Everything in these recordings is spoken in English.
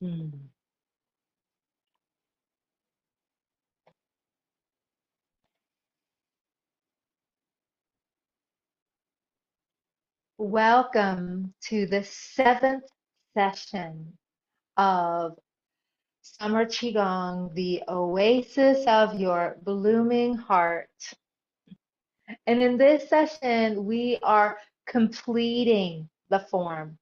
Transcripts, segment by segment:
Hmm. Welcome to the 7th session of Summer Qigong, the oasis of your blooming heart. And in this session, we are completing the form.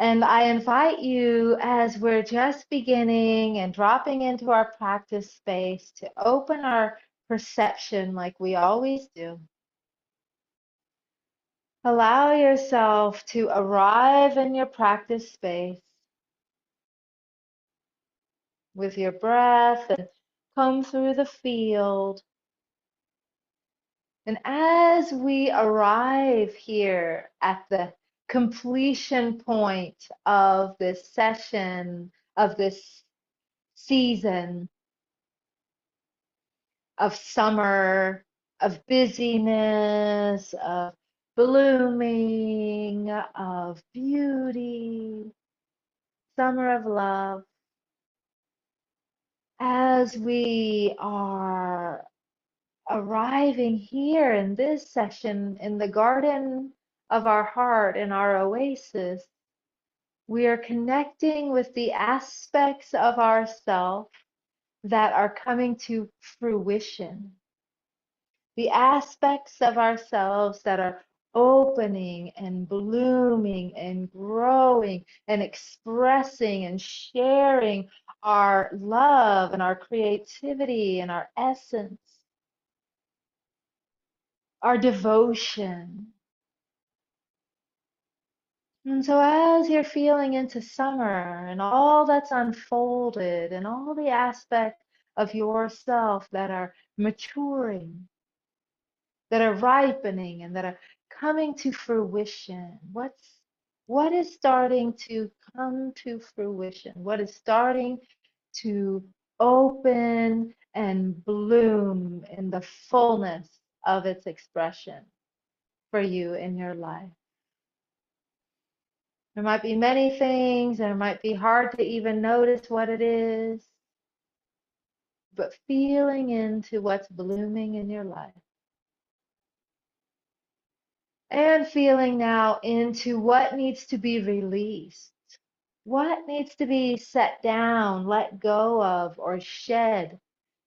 And I invite you, as we're just beginning and dropping into our practice space, to open our perception like we always do. Allow yourself to arrive in your practice space with your breath and come through the field. And as we arrive here at the completion point of this session, of this season of summer, of busyness, of blooming, of beauty, summer of love, as we are arriving here in this session in the garden of our heart, in our oasis, we are connecting with the aspects of ourself that are coming to fruition, the aspects of ourselves that are opening and blooming and growing and expressing and sharing our love and our creativity and our essence, our devotion. And so as you're feeling into summer and all that's unfolded and all the aspects of yourself that are maturing, that are ripening and that are coming to fruition, what is starting to come to fruition? What is starting to open and bloom in the fullness of its expression for you in your life? There might be many things, and it might be hard to even notice what it is, but feeling into what's blooming in your life. And feeling now into what needs to be released, what needs to be set down, let go of, or shed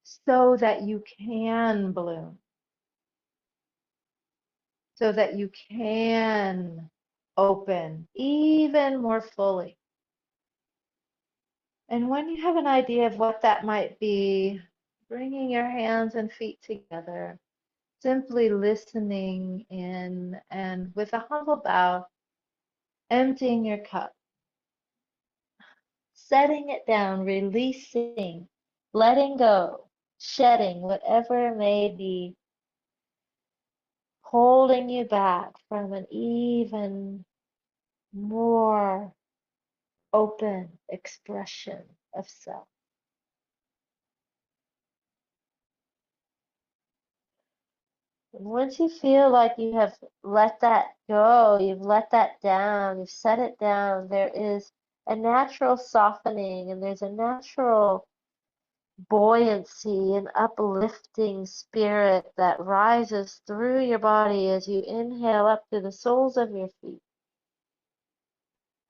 so that you can bloom, so that you can open even more fully. And when you have an idea of what that might be, bringing your hands and feet together, simply listening in, and with a humble bow, emptying your cup, setting it down, releasing, letting go, shedding whatever may be holding you back from an even more open expression of self. Once you feel like you have let that go, you've let that down, you've set it down, there is a natural softening and there's a natural buoyancy and uplifting spirit that rises through your body as you inhale up to the soles of your feet,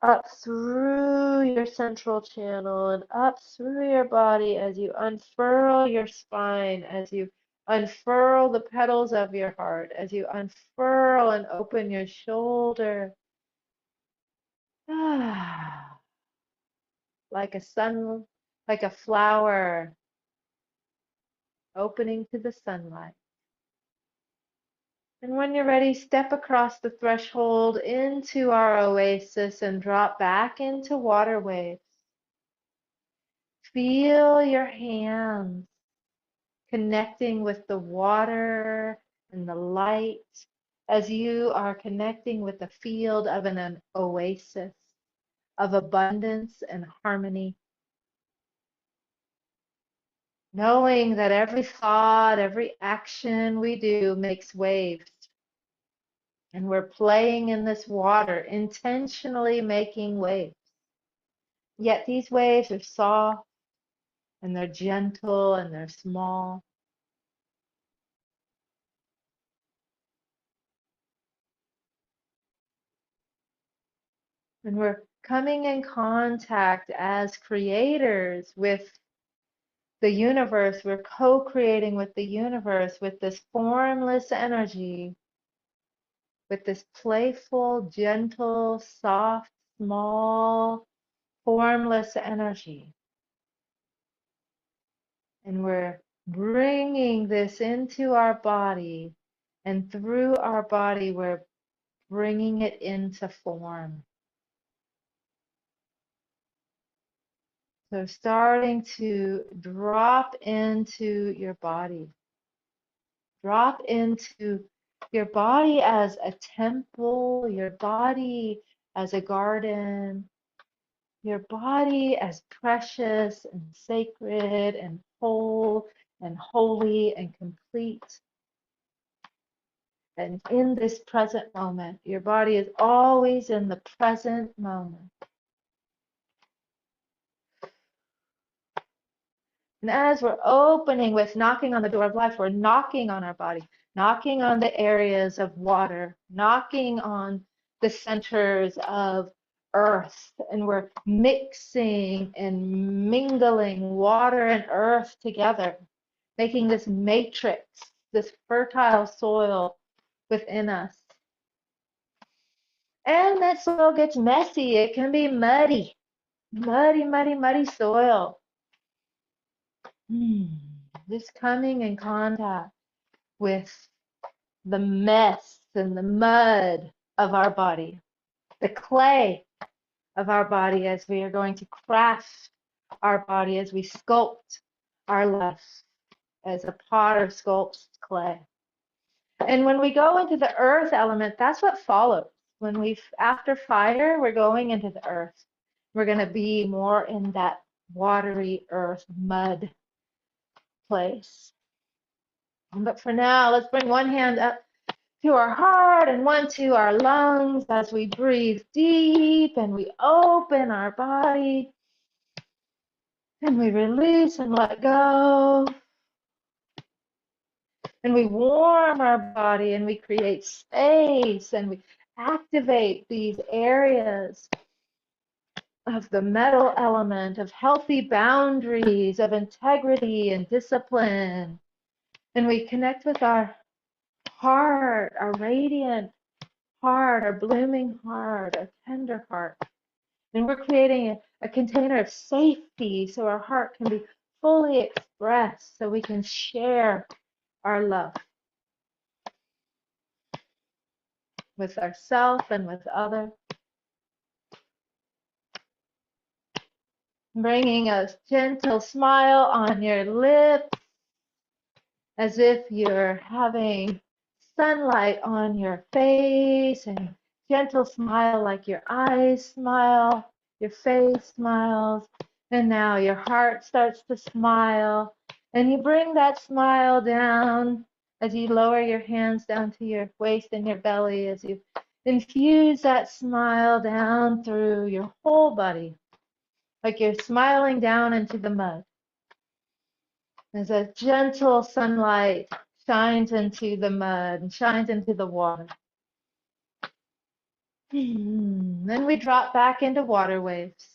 up through your central channel and up through your body as you unfurl your spine, as you unfurl the petals of your heart, as you unfurl and open your shoulder. Like a sun, like a flower opening to the sunlight. And when you're ready, step across the threshold into our oasis and drop back into water waves. Feel your hands connecting with the water and the light as you are connecting with the field of an oasis of abundance and harmony. Knowing that every thought, every action we do makes waves. And we're playing in this water, intentionally making waves. Yet these waves are soft and they're gentle and they're small. And we're coming in contact as creators with the universe. We're co-creating with the universe, with this formless energy, with this playful, gentle, soft, small, formless energy. And we're bringing this into our body, and through our body, we're bringing it into form. So starting to drop into your body. Drop into your body as a temple, your body as a garden, your body as precious and sacred and whole and holy and complete. And in this present moment, your body is always in the present moment. And as we're opening with knocking on the door of life, we're knocking on our body, knocking on the areas of water, knocking on the centers of earth, and we're mixing and mingling water and earth together, making this matrix, this fertile soil within us. And that soil gets messy. It can be muddy, muddy, muddy, muddy soil. Just coming in contact with the mess and the mud of our body, the clay of our body as we are going to craft our body, as we sculpt our life as a potter sculpts clay. And when we go into the earth element, that's what follows. When after fire, we're going into the earth. We're going to be more in that watery earth, mud place. But for now, let's bring one hand up to our heart and one to our lungs as we breathe deep and we open our body and we release and let go. And we warm our body and we create space and we activate these areas of the metal element, of healthy boundaries, of integrity and discipline. And we connect with our heart, our radiant heart, our blooming heart, our tender heart. And we're creating a container of safety so our heart can be fully expressed, so we can share our love with ourselves and with others. Bringing a gentle smile on your lips, as if you're having sunlight on your face, and gentle smile like your eyes smile, your face smiles, and now your heart starts to smile, and you bring that smile down as you lower your hands down to your waist and your belly, as you infuse that smile down through your whole body, like you're smiling down into the mud. As a gentle sunlight shines into the mud and shines into the water. Then we drop back into water waves.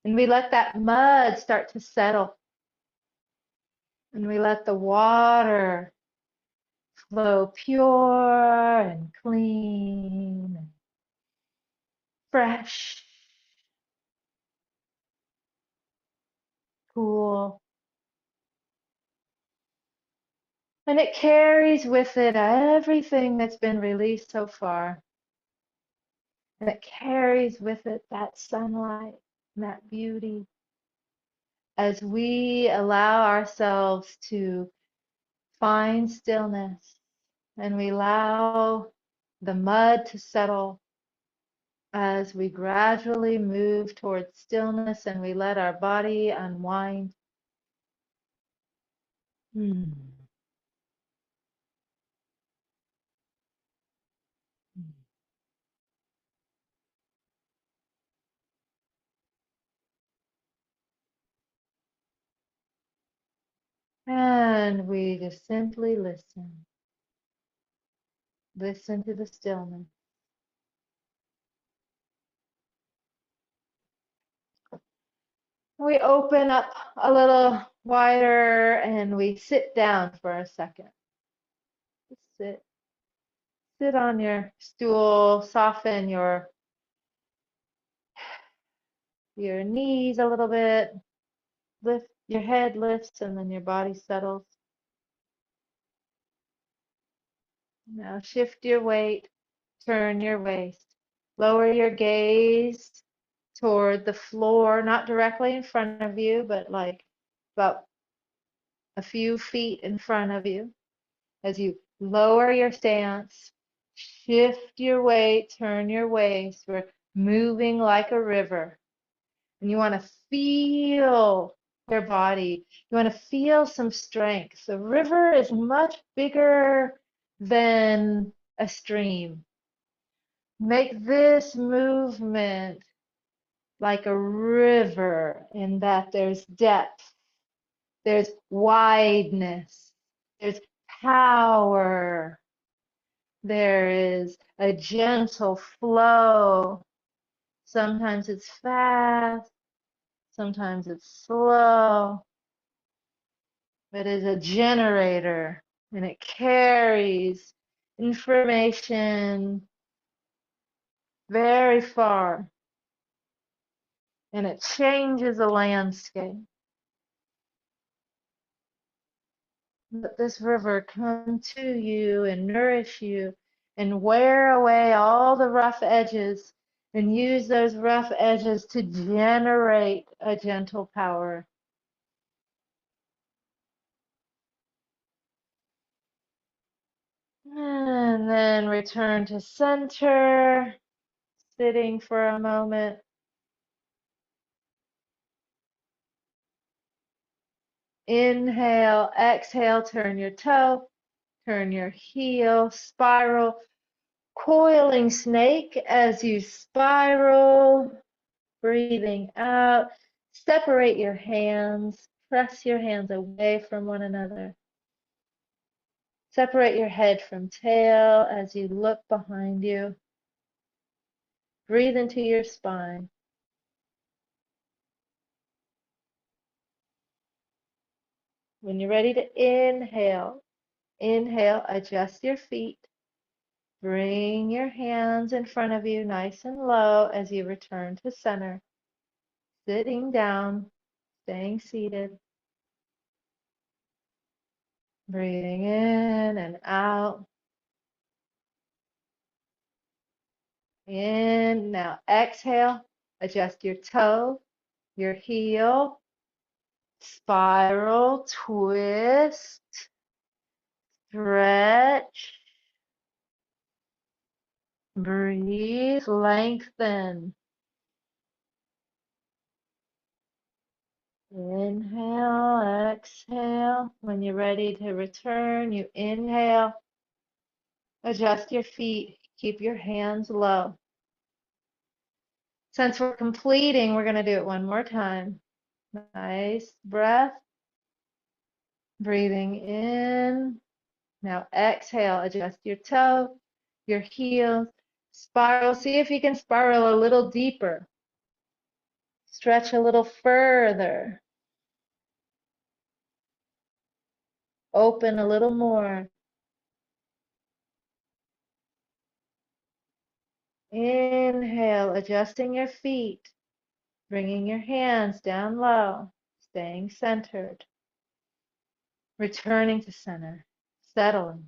And we let that mud start to settle. And we let the water flow pure and clean and fresh, cool. And it carries with it everything that's been released so far. And it carries with it that sunlight and that beauty, as we allow ourselves to find stillness and we allow the mud to settle, as we gradually move towards stillness and we let our body unwind. And we just simply listen. Listen to the stillness. We open up a little wider and we sit down for a second. Just sit. Sit on your stool, soften your knees a little bit. Lift your head lifts and then your body settles. Now shift your weight, turn your waist. Lower your gaze toward the floor, not directly in front of you, but like about a few feet in front of you. As you lower your stance, shift your weight, turn your waist. We're moving like a river. And you want to feel your body. You want to feel some strength. The river is much bigger than a stream. Make this movement like a river in that there's depth, there's wideness, there's power, there is a gentle flow. Sometimes it's fast, sometimes it's slow. It is a generator and it carries information very far and it changes the landscape. Let this river come to you and nourish you and wear away all the rough edges and use those rough edges to generate a gentle power. And then return to center, sitting for a moment. Inhale, exhale, turn your toe, turn your heel, spiral, coiling snake as you spiral, breathing out. Separate your hands, press your hands away from one another. Separate your head from tail as you look behind you. Breathe into your spine. When you're ready to inhale, inhale, adjust your feet. Bring your hands in front of you nice and low as you return to center. Sitting down, staying seated. Breathing in and out. In, now exhale, adjust your toe, your heel, spiral, twist, stretch, breathe, lengthen. Inhale, exhale. When you're ready to return, you inhale, adjust your feet, keep your hands low. Since we're completing, we're going to do it one more time. Nice breath. Breathing in. Now exhale, adjust your toe, your heels, spiral. See if you can spiral a little deeper. Stretch a little further. Open a little more. Inhale, adjusting your feet, bringing your hands down low, staying centered. Returning to center, settling.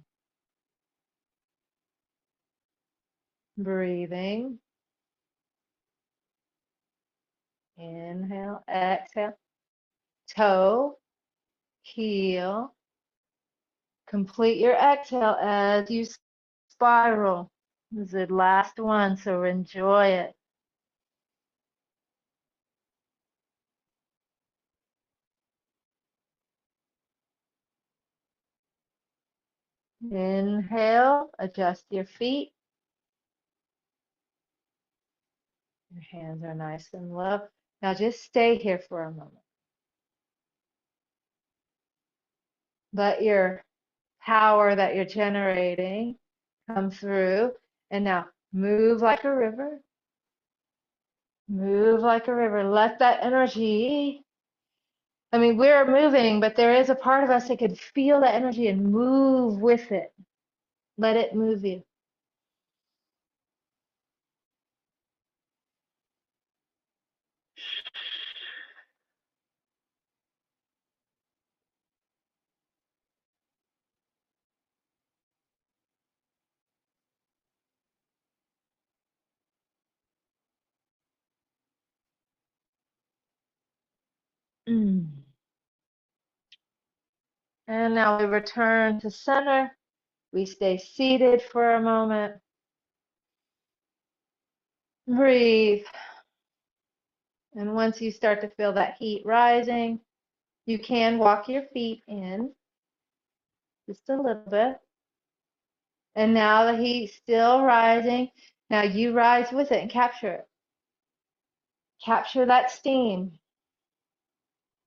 Breathing. Inhale, exhale. Toe, heel. Complete your exhale as you spiral. This is the last one, so enjoy it. Inhale, adjust your feet. Your hands are nice and low. Now just stay here for a moment. Let your power that you're generating come through. And now move like a river. Move like a river. Let that energy, I mean, we're moving, but there is a part of us that could feel that energy and move with it. Let it move you. Mm. And now we return to center. We stay seated for a moment. Breathe. And once you start to feel that heat rising, you can walk your feet in just a little bit. And now the heat's still rising. Now you rise with it and capture it. Capture that steam.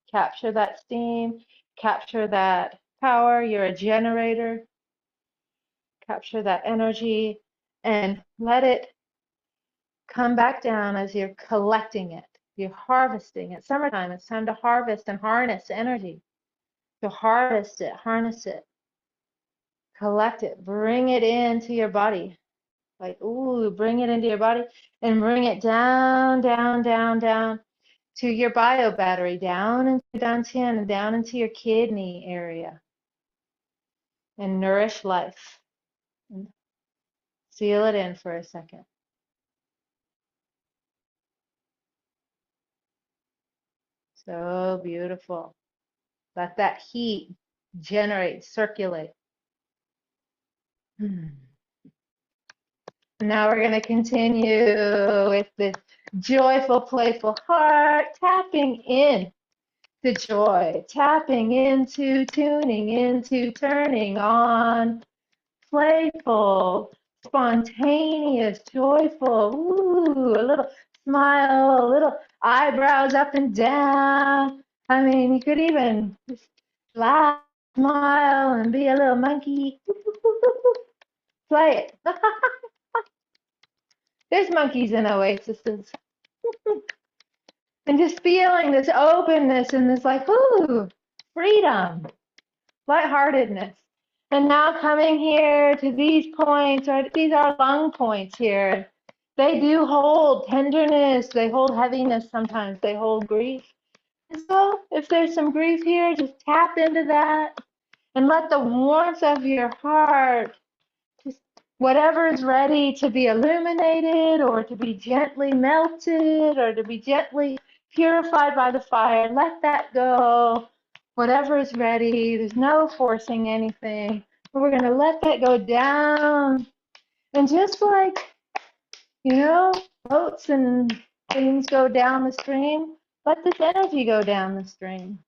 Capture that steam. Capture that power. You're a generator. Capture that energy and let it come back down as you're collecting it. You're harvesting it. Summertime, it's time to harvest and harness energy. To harvest it, harness it, collect it, bring it into your body. Like, ooh, bring it into your body and bring it down, down, down, down to your bio battery, down into dantian and down into your kidney area and nourish life. And seal it in for a second. So beautiful. Let that heat generate, circulate. Now we're going to continue with this joyful, playful heart, tapping in to joy, tapping into, tuning into, turning on, playful, spontaneous, joyful, ooh, a little smile, a little eyebrows up and down. I mean, you could even just laugh, smile, and be a little monkey. Play it. There's monkeys in oases. And just feeling this openness and this like, ooh, freedom, lightheartedness. And now coming here to these points, or these are lung points here. They do hold tenderness, they hold heaviness sometimes, they hold grief. And so if there's some grief here, just tap into that and let the warmth of your heart, just whatever is ready to be illuminated or to be gently melted or to be gently purified by the fire, let that go. Whatever is ready, there's no forcing anything. But we're going to let that go down. And just like, boats and things go down the stream, let this energy go down the stream.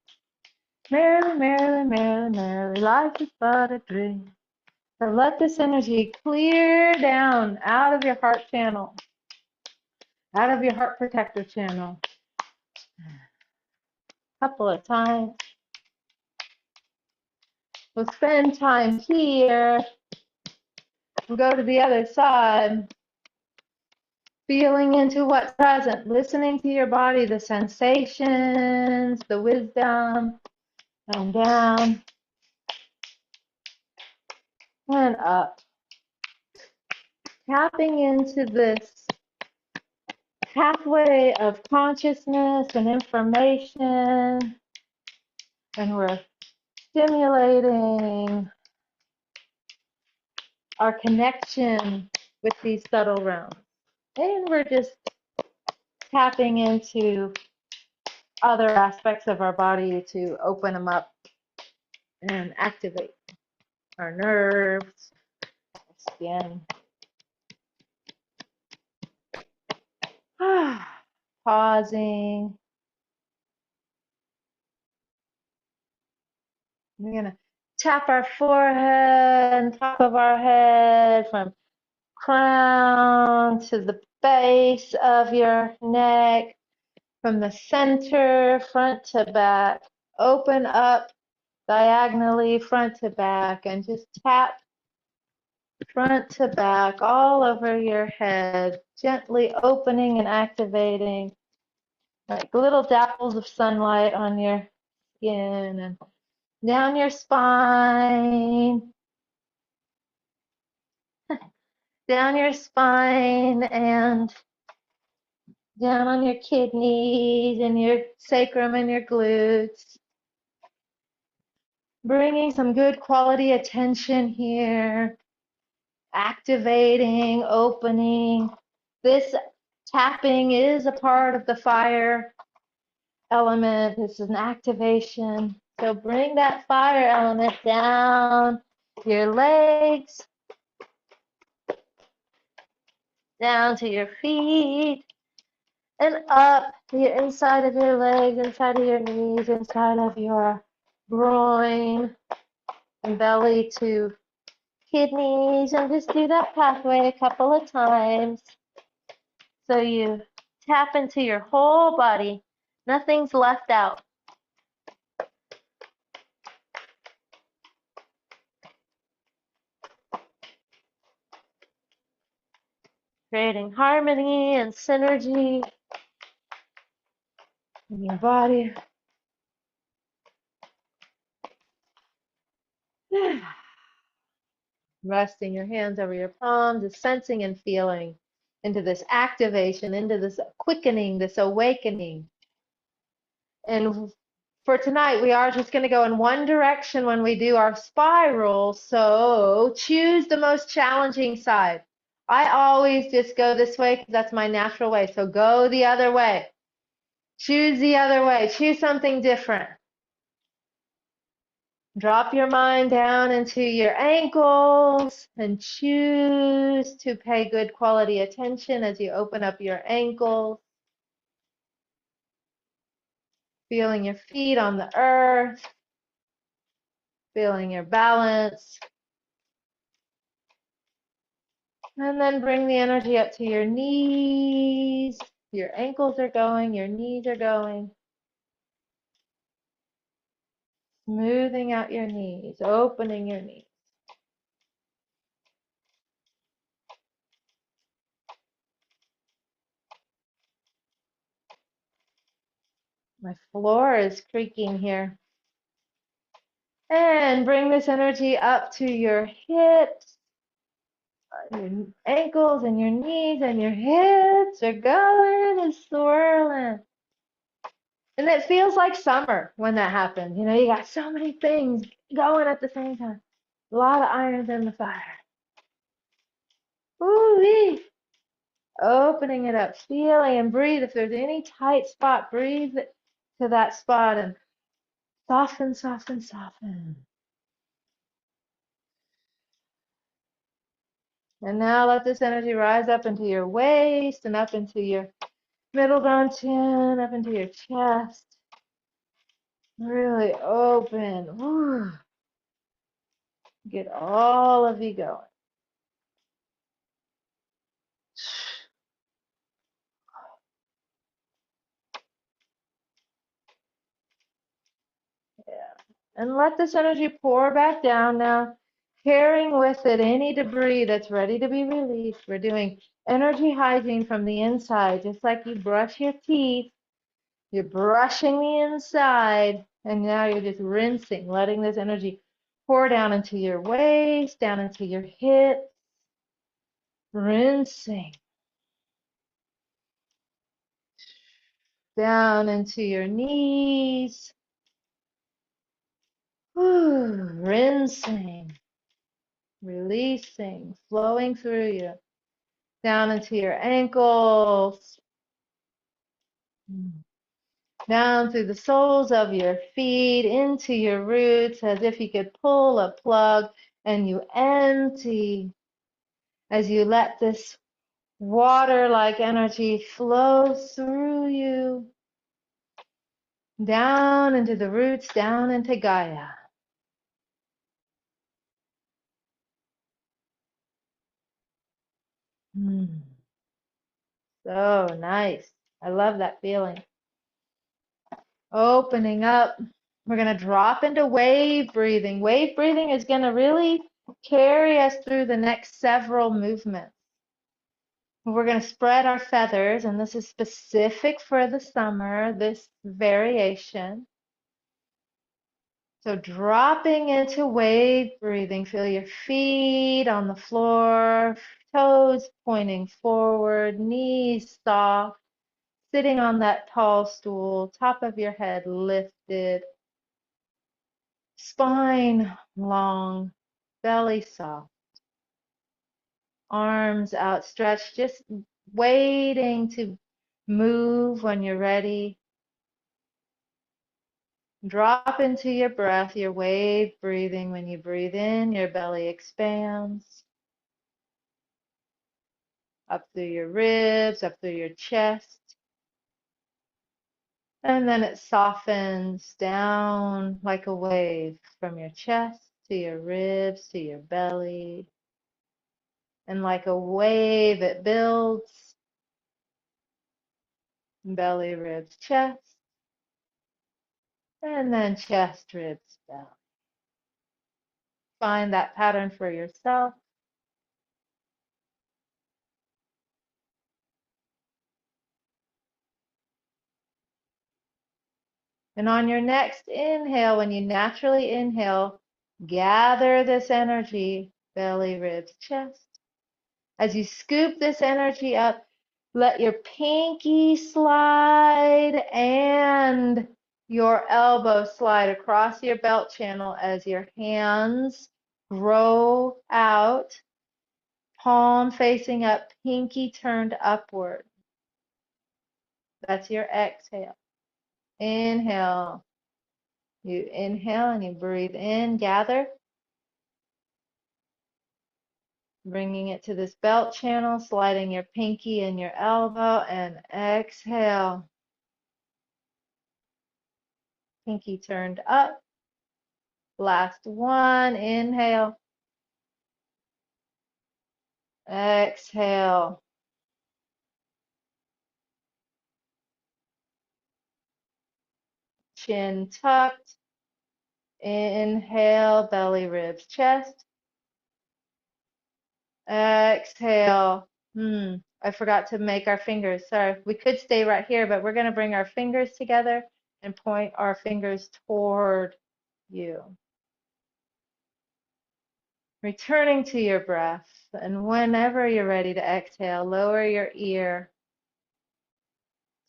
Merrily, merrily, merrily, merrily, life is but a dream. So let this energy clear down out of your heart channel, out of your heart protector channel. A couple of times. We'll spend time here. We'll go to the other side, feeling into what's present, listening to your body, the sensations, the wisdom, and down and up. Tapping into this pathway of consciousness and information, and we're stimulating our connection with these subtle realms. And we're just tapping into other aspects of our body to open them up and activate our nerves, skin. Pausing. We're going to tap our forehead and top of our head from crown to the base of your neck, from the center, front to back. Open up diagonally front to back, and just tap front to back all over your head, gently opening and activating, like little dapples of sunlight on your skin and down your spine, down your spine and down on your kidneys and your sacrum and your glutes. Bringing some good quality attention here, activating, opening. This tapping is a part of the fire element. This is an activation. So bring that fire element down your legs, down to your feet, and up the inside of your legs, inside of your knees, inside of your groin, and belly to kidneys, and just do that pathway a couple of times. So you tap into your whole body. Nothing's left out. Creating harmony and synergy in your body. Resting your hands over your palms, just sensing and feeling into this activation, into this quickening, this awakening. And for tonight, we are just going to go in one direction when we do our spiral. So choose the most challenging side. I always just go this way because that's my natural way. So go the other way. Choose the other way. Choose something different. Drop your mind down into your ankles and choose to pay good quality attention as you open up your ankles. Feeling your feet on the earth. Feeling your balance. And then bring the energy up to your knees. Your ankles are going, your knees are going. Smoothing out your knees, opening your knees. My floor is creaking here. And bring this energy up to your hips, your ankles and your knees and your hips are going and swirling. And it feels like summer when that happens. You know, you got so many things going at the same time. A lot of irons in the fire. Ooh-wee. Opening it up, feeling and breathe. If there's any tight spot, breathe to that spot and soften, soften, soften. And now let this energy rise up into your waist and up into your middle down chin, up into your chest. Really open. Woo. Get all of you going. Yeah. And let this energy pour back down now, carrying with it any debris that's ready to be released. We're doing energy hygiene from the inside, just like you brush your teeth. You're brushing the inside, and now you're just rinsing, letting this energy pour down into your waist, down into your hips, rinsing. Down into your knees. Rinsing, releasing, flowing through you. Down into your ankles. Down through the soles of your feet, into your roots, as if you could pull a plug and you empty as you let this water-like energy flow through you. Down into the roots, down into Gaia. So nice. I love that feeling. Opening up We're going to drop into wave breathing. Wave breathing is going to really carry us through the next several movements. We're going to spread our feathers, and this is specific for the summer, this variation. So dropping into wave breathing, feel your feet on the floor, toes pointing forward, knees soft, sitting on that tall stool, top of your head lifted, spine long, belly soft, arms outstretched, just waiting to move when you're ready. Drop into your breath, your wave breathing. When you breathe in, your belly expands up through your ribs, up through your chest. And then it softens down like a wave from your chest to your ribs to your belly. And like a wave, it builds belly, ribs, chest, and then chest, ribs, belly. Find that pattern for yourself. And on your next inhale, when you naturally inhale, gather this energy, belly, ribs, chest. As you scoop this energy up, let your pinky slide and your elbow slide across your belt channel as your hands grow out, palm facing up, pinky turned upward. That's your exhale. Inhale. You inhale and you breathe in, gather, bringing it to this belt channel, sliding your pinky and your elbow, and exhale. Pinky turned up. Last one, inhale, exhale. Chin tucked, inhale, belly, ribs, chest. Exhale. I forgot to make our fingers. Sorry, we could stay right here, but we're going to bring our fingers together and point our fingers toward you. Returning to your breath, and whenever you're ready to exhale, lower your ear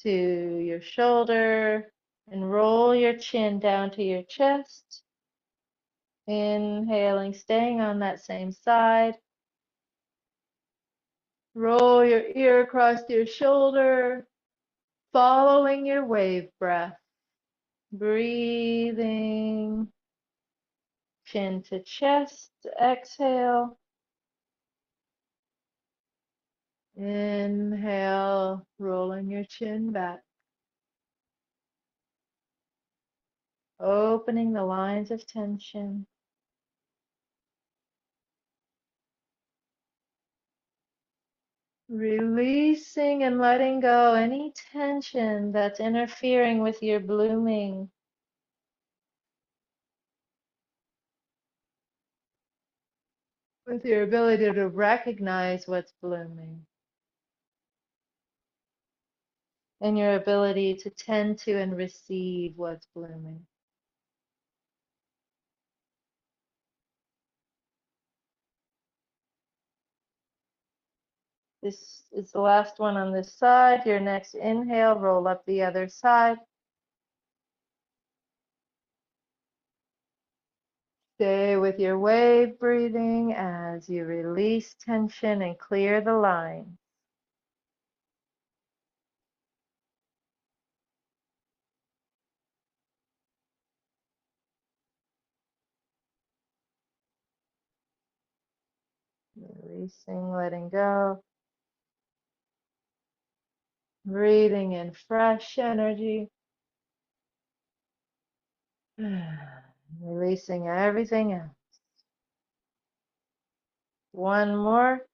to your shoulder and roll your chin down to your chest. Inhaling, staying on that same side. Roll your ear across your shoulder, following your wave breath. Breathing, chin to chest, exhale. Inhale, rolling your chin back. Opening the lines of tension. Releasing and letting go any tension that's interfering with your blooming. With your ability to recognize what's blooming. And your ability to tend to and receive what's blooming. This is the last one on this side. Your next inhale, roll up the other side. Stay with your wave breathing as you release tension and clear the line. Releasing, letting go. Breathing in fresh energy. Releasing everything else. One more.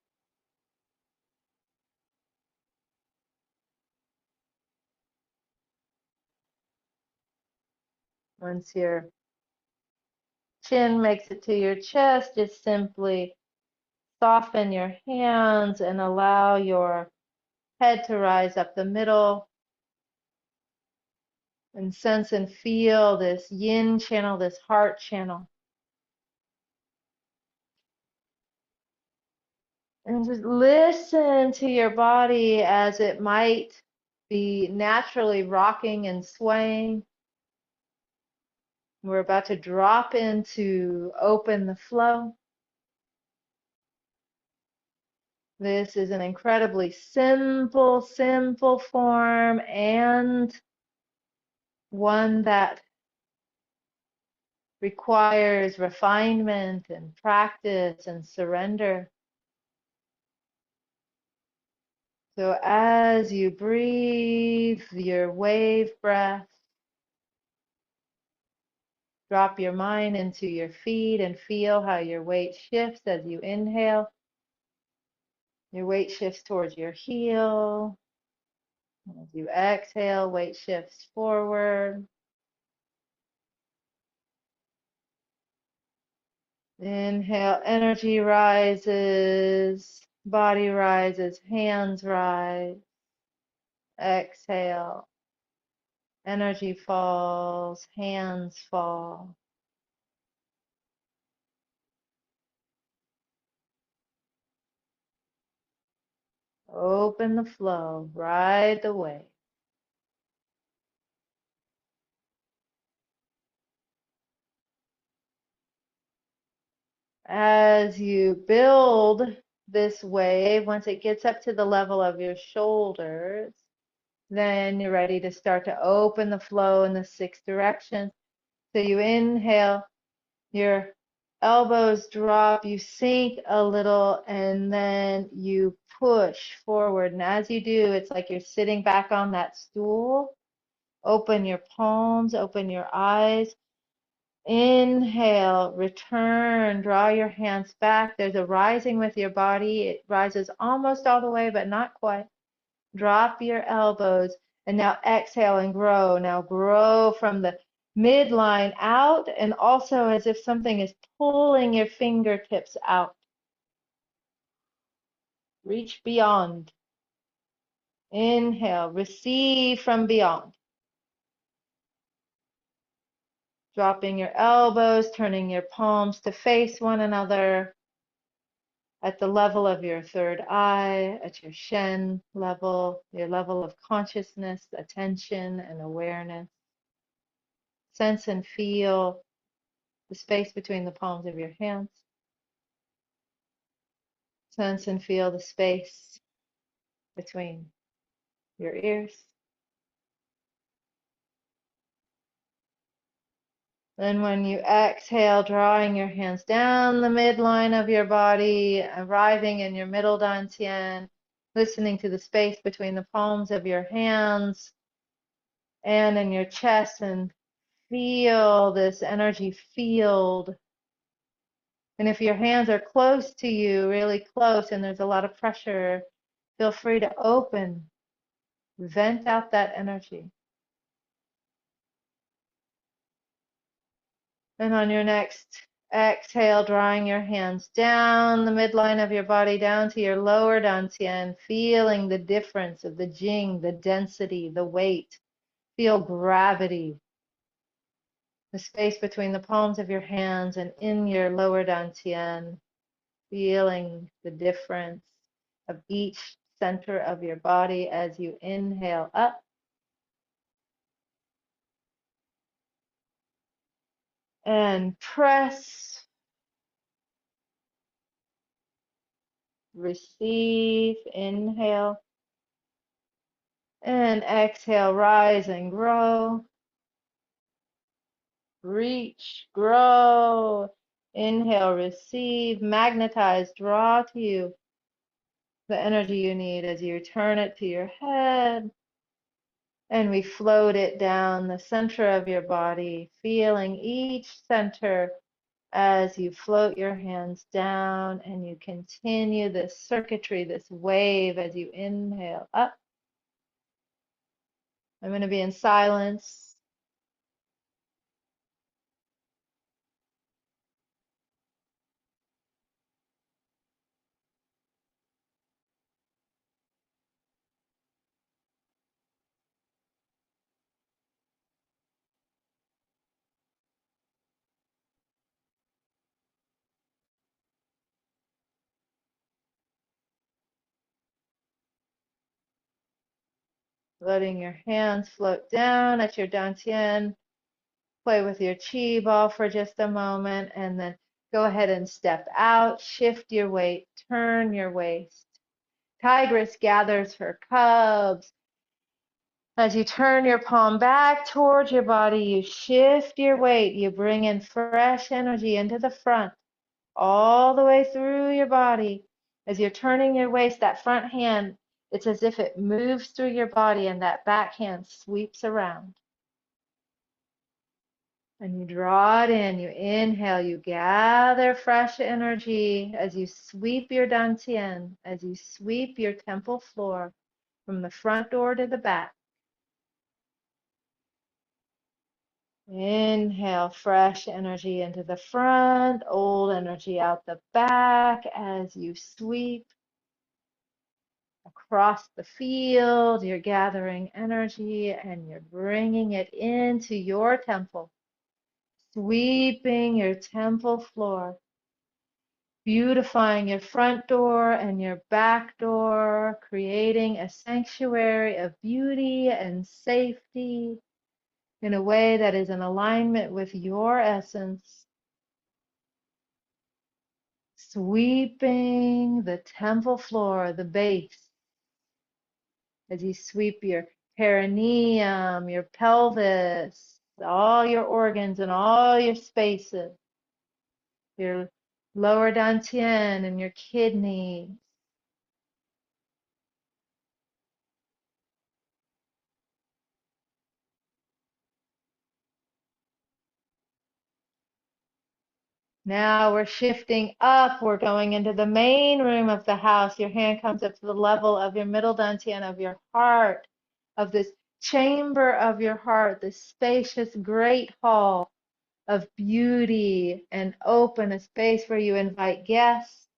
Once your chin makes it to your chest, just simply soften your hands and allow your head to rise up the middle, and sense and feel this yin channel, this heart channel. And just listen to your body as it might be naturally rocking and swaying. We're about to drop into open the flow. This is an incredibly simple form, and one that requires refinement and practice and surrender. So as you breathe your wave breath, drop your mind into your feet and feel how your weight shifts as you inhale. Your weight shifts towards your heel. As you exhale, weight shifts forward. Inhale, energy rises, body rises, hands rise. Exhale, energy falls, hands fall. Open the flow, ride the wave. As you build this wave, once it gets up to the level of your shoulders, then you're ready to start to open the flow in the 6 directions. So you inhale, your elbows drop, you sink a little, and then you push forward. And as you do, it's like you're sitting back on that stool. Open your palms, open your eyes. Inhale, return, draw your hands back. There's a rising with your body. It rises almost all the way, but not quite. Drop your elbows, and now exhale and grow. Now grow from the midline out, and also as if something is pulling your fingertips out. Reach beyond. Inhale, receive from beyond. Dropping your elbows, turning your palms to face one another at the level of your third eye, at your Shen level, your level of consciousness, attention, and awareness. Sense and feel the space between the palms of your hands. Sense and feel the space between your ears. Then when you exhale, drawing your hands down the midline of your body, arriving in your middle dantian, listening to the space between the palms of your hands and in your chest, and feel this energy field. And if your hands are close to you, really close, and there's a lot of pressure, feel free to open, vent out that energy. And on your next exhale, drawing your hands down the midline of your body, down to your lower dantian, feeling the difference of the jing, the density, the weight. Feel gravity, the space between the palms of your hands and in your lower dantian, feeling the difference of each center of your body as you inhale up. And press, receive, inhale, and exhale, rise and grow. Reach, grow. Inhale, receive, magnetize, draw to you the energy you need as you return it to your head. And we float it down the center of your body, feeling each center as you float your hands down, and you continue this circuitry, this wave as you inhale up. I'm going to be in silence letting your hands float down at your dantian. Play with your Qi ball for just a moment, and then go ahead and step out, shift your weight, turn your waist. Tigress gathers her cubs. As you turn your palm back towards your body, you shift your weight, you bring in fresh energy into the front, all the way through your body. As you're turning your waist, that front hand, it's as if it moves through your body and that back hand sweeps around. And you draw it in, you inhale, you gather fresh energy as you sweep your dantian, as you sweep your temple floor from the front door to the back. Inhale fresh energy into the front, old energy out the back as you sweep across the field. You're gathering energy and you're bringing it into your temple, sweeping your temple floor, beautifying your front door and your back door, creating a sanctuary of beauty and safety in a way that is in alignment with your essence. Sweeping the temple floor, the base, as you sweep your perineum, your pelvis, all your organs and all your spaces, your lower dantian and your kidneys. Now we're shifting up. We're going into the main room of the house. Your hand comes up to the level of your middle dantian, of your heart, of this chamber of your heart, this spacious great hall of beauty and open, a space where you invite guests,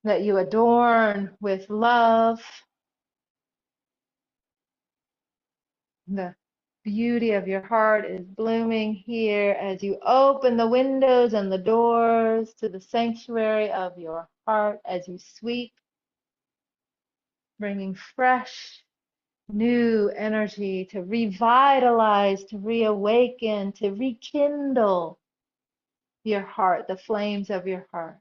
that you adorn with love. The beauty of your heart is blooming here as you open the windows and the doors to the sanctuary of your heart as you sweep, bringing fresh, new energy to revitalize, to reawaken, to rekindle your heart, the flames of your heart.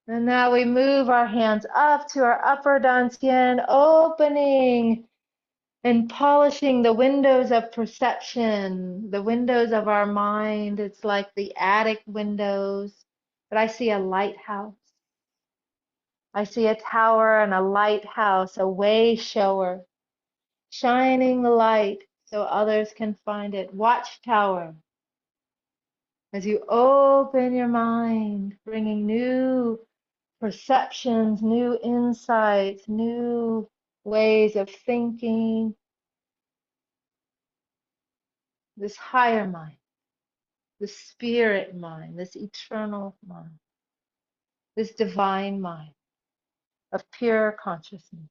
And now we move our hands up to our upper dantian, opening and polishing the windows of perception, the windows of our mind. It's like the attic windows, but I see a lighthouse. I see a tower and a lighthouse, a way shower, shining the light so others can find it. Watchtower. As you open your mind, bringing new perceptions, new insights, new ways of thinking, this higher mind, this spirit mind, this eternal mind, this divine mind of pure consciousness.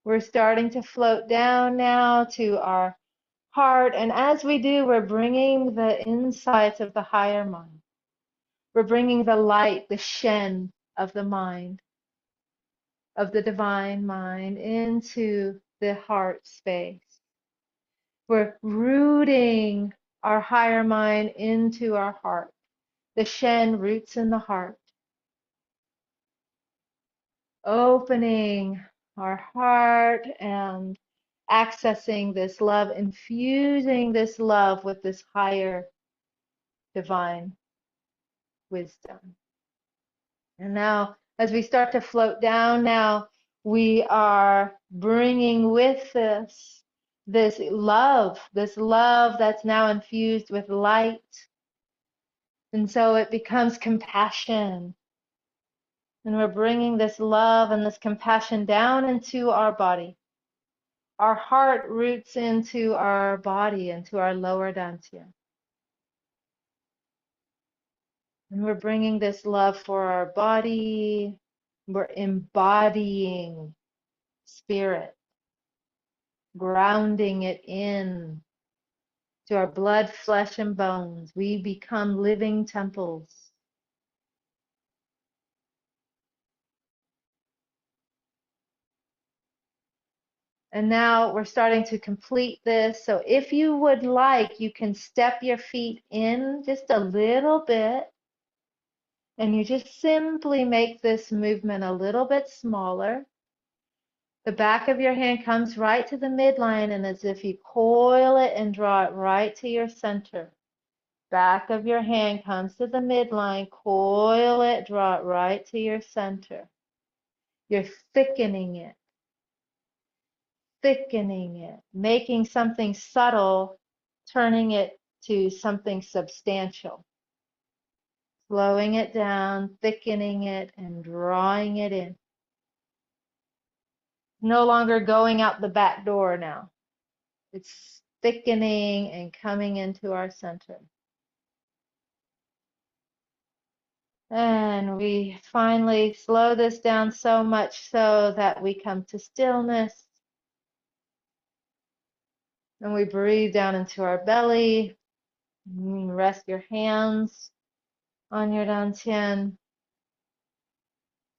We're starting to float down now to our heart, and as we do, we're bringing the insights of the higher mind. We're bringing the light, the Shen of the mind, of the divine mind, into the heart space. We're rooting our higher mind into our heart. The Shen roots in the heart, opening our heart and accessing this love, infusing this love with this higher divine wisdom. And now, as we start to float down now, we are bringing with this love that's now infused with light. And so it becomes compassion. And we're bringing this love and this compassion down into our body. Our heart roots into our body, into our lower dantian. And we're bringing this love for our body. We're embodying spirit, grounding it in to our blood, flesh, and bones. We become living temples. And now we're starting to complete this. So if you would like, you can step your feet in just a little bit. And you just simply make this movement a little bit smaller. The back of your hand comes right to the midline, and as if you coil it and draw it right to your center. Back of your hand comes to the midline, coil it, draw it right to your center. You're thickening it, making something subtle, turning it to something substantial. Slowing it down, thickening it, and drawing it in. No longer going out the back door now. It's thickening and coming into our center. And we finally slow this down so much so that we come to stillness. And we breathe down into our belly. You rest your hands on your dantian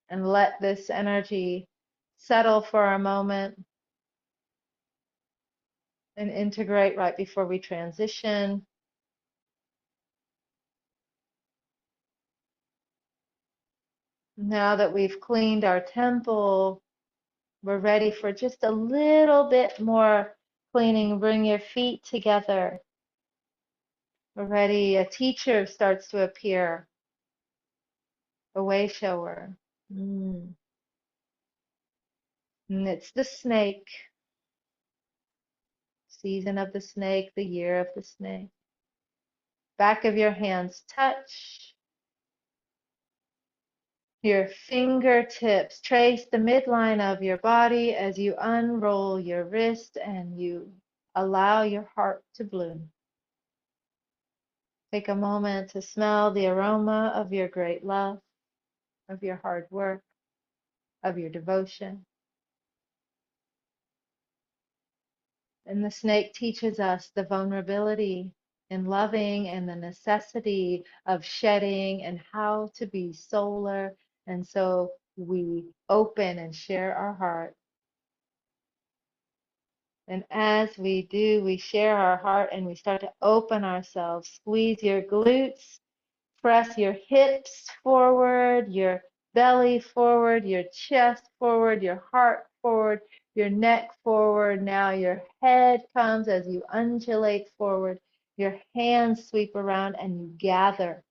and let this energy settle for a moment and integrate right before we transition. Now that we've cleaned our temple, we're ready for just a little bit more cleaning. Bring your feet together. We're ready. A teacher starts to appear, a way shower. And it's the snake, season of the snake, the year of the snake. Back of your hands touch. Your fingertips trace the midline of your body as you unroll your wrist and you allow your heart to bloom. Take a moment to smell the aroma of your great love, of your hard work, of your devotion. And the snake teaches us the vulnerability in loving and the necessity of shedding and how to be solar. And so we open and share our heart. And as we do, we share our heart and we start to open ourselves. Squeeze your glutes. Press your hips forward, your belly forward, your chest forward, your heart forward, your neck forward. Now your head comes as you undulate forward. Your hands sweep around and you gather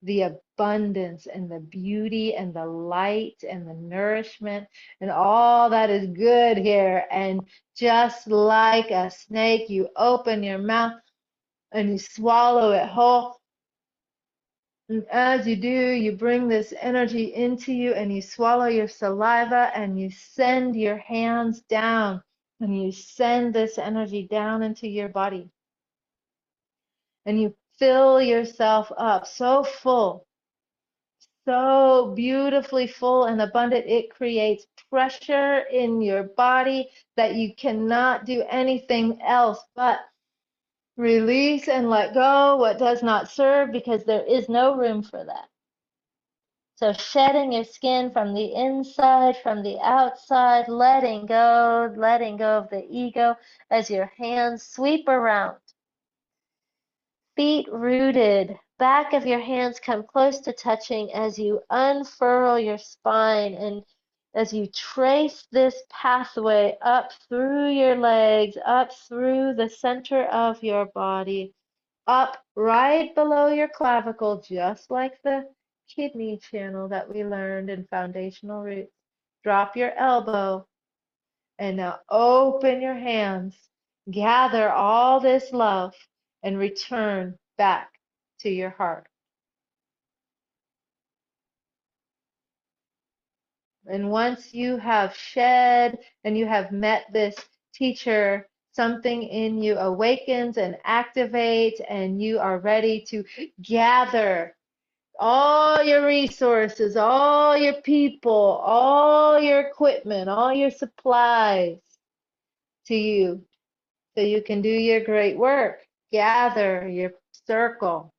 the abundance and the beauty and the light and the nourishment and all that is good here. And just like a snake, you open your mouth and you swallow it whole. And as you do, you bring this energy into you and you swallow your saliva and you send your hands down and you send this energy down into your body. And you fill yourself up so full, so beautifully full and abundant. It creates pressure in your body that you cannot do anything else but release and let go what does not serve, because there is no room for that. So shedding your skin from the inside, from the outside, letting go of the ego as your hands sweep around. Feet rooted, back of your hands come close to touching as you unfurl your spine and as you trace this pathway up through your legs, up through the center of your body, up right below your clavicle, just like the kidney channel that we learned in foundational roots. Drop your elbow and now open your hands. Gather all this love and return back to your heart. And once you have shed and you have met this teacher, something in you awakens and activates, and you are ready to gather all your resources, all your people, all your equipment, all your supplies to you so you can do your great work. Gather your circle.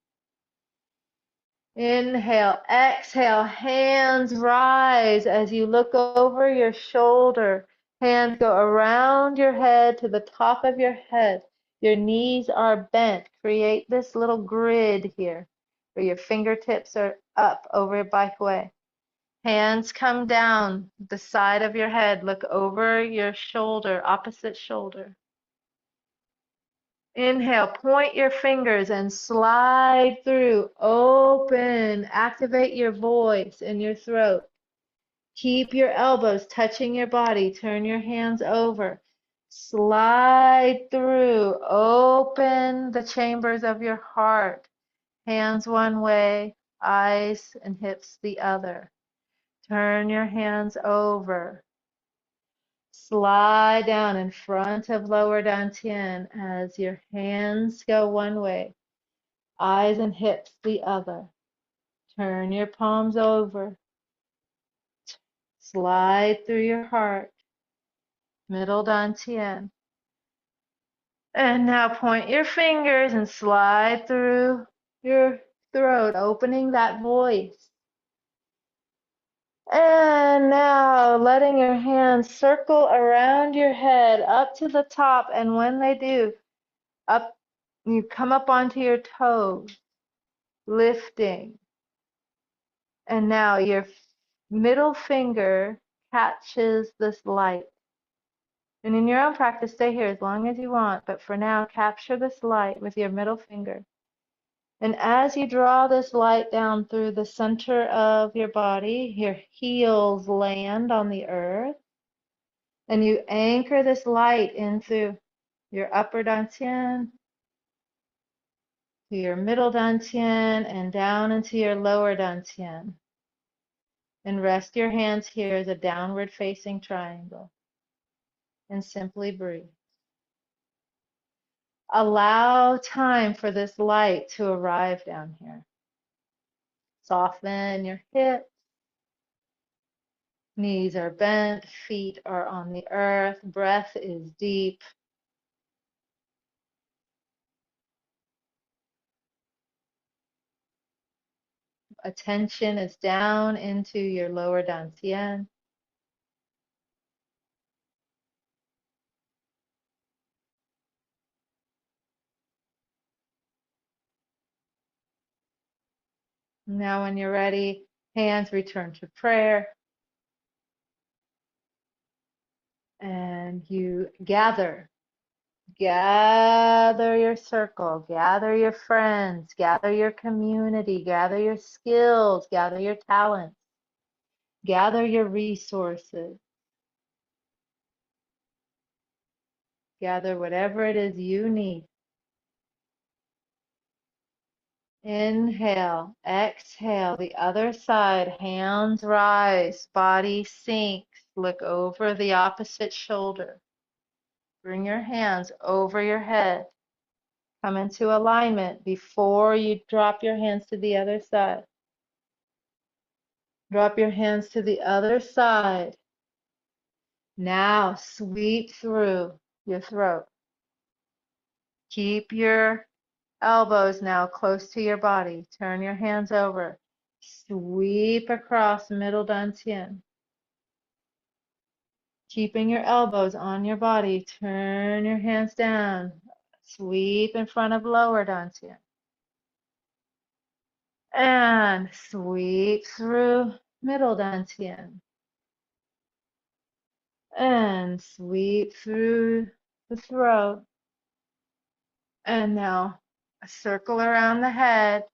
Inhale, exhale, hands rise as you look over your shoulder. Hands go around your head to the top of your head. Your knees are bent. Create this little grid here where your fingertips are up over your bike way. Hands come down the side of your head. Look over your shoulder, opposite shoulder. Inhale, point your fingers and slide through. Open, activate your voice and your throat. Keep your elbows touching your body. Turn your hands over. Slide through. Open the chambers of your heart. Hands one way, eyes and hips the other. Turn your hands over. Slide down in front of lower dantian as your hands go one way, eyes and hips the other. Turn your palms over. Slide through your heart, middle dantian. And now point your fingers and slide through your throat, opening that voice. And now letting your hands circle around your head up to the top. And when they do, up, you come up onto your toes, lifting. And now your middle finger catches this light. And in your own practice, stay here as long as you want. But for now, capture this light with your middle finger. And as you draw this light down through the center of your body, your heels land on the earth. And you anchor this light into your upper dantian, to your middle dantian, and down into your lower dantian. And rest your hands here as a downward facing triangle. And simply breathe. Allow time for this light to arrive down here. Soften your hips. Knees are bent, feet are on the earth, breath is deep. Attention is down into your lower dantian. Now when you're ready, hands return to prayer. And you gather your circle, gather your friends, gather your community, gather your skills, gather your talents, gather your resources, gather whatever it is you need. Inhale, exhale, the other side, hands rise, body sinks, look over the opposite shoulder. Bring your hands over your head. Come into alignment before you drop your hands to the other side. Drop your hands to the other side. Now sweep through your throat. Keep your elbows now close to your body. Turn your hands over. Sweep across middle dantian. Keeping your elbows on your body. Turn your hands down. Sweep in front of lower dantian. And sweep through middle dantian. And sweep through the throat. And now a circle around the head.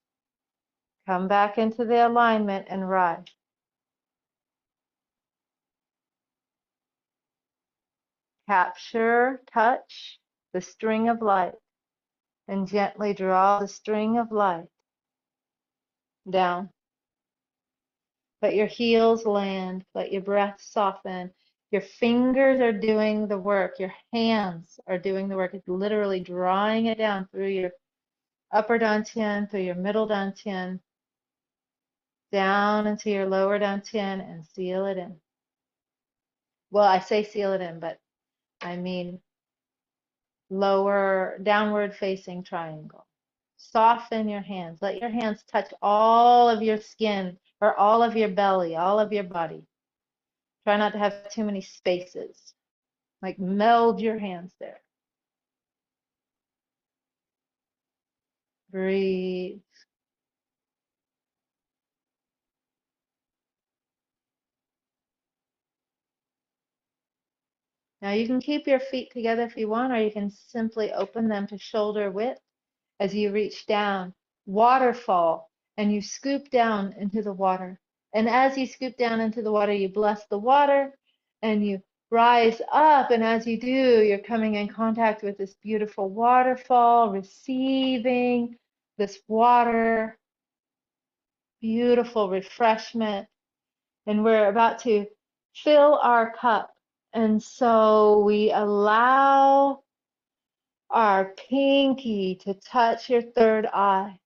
Come back into the alignment and rise. Capture, touch the string of light and gently draw the string of light down. Let your heels land. Let your breath soften. Your fingers are doing the work. Your hands are doing the work. It's literally drawing it down through your upper dantian, through your middle dantian, down into your lower dantian and seal it in. Well, I say seal it in, but I mean lower downward facing triangle. Soften your hands. Let your hands touch all of your skin or all of your belly, all of your body. Try not to have too many spaces. Like meld your hands there. Breathe. Now you can keep your feet together if you want, or you can simply open them to shoulder width as you reach down. Waterfall, and you scoop down into the water. And as you scoop down into the water, you bless the water and you rise up. And as you do, you're coming in contact with this beautiful waterfall, receiving this water, beautiful refreshment. And we're about to fill our cup. And so we allow our pinky to touch your third eye.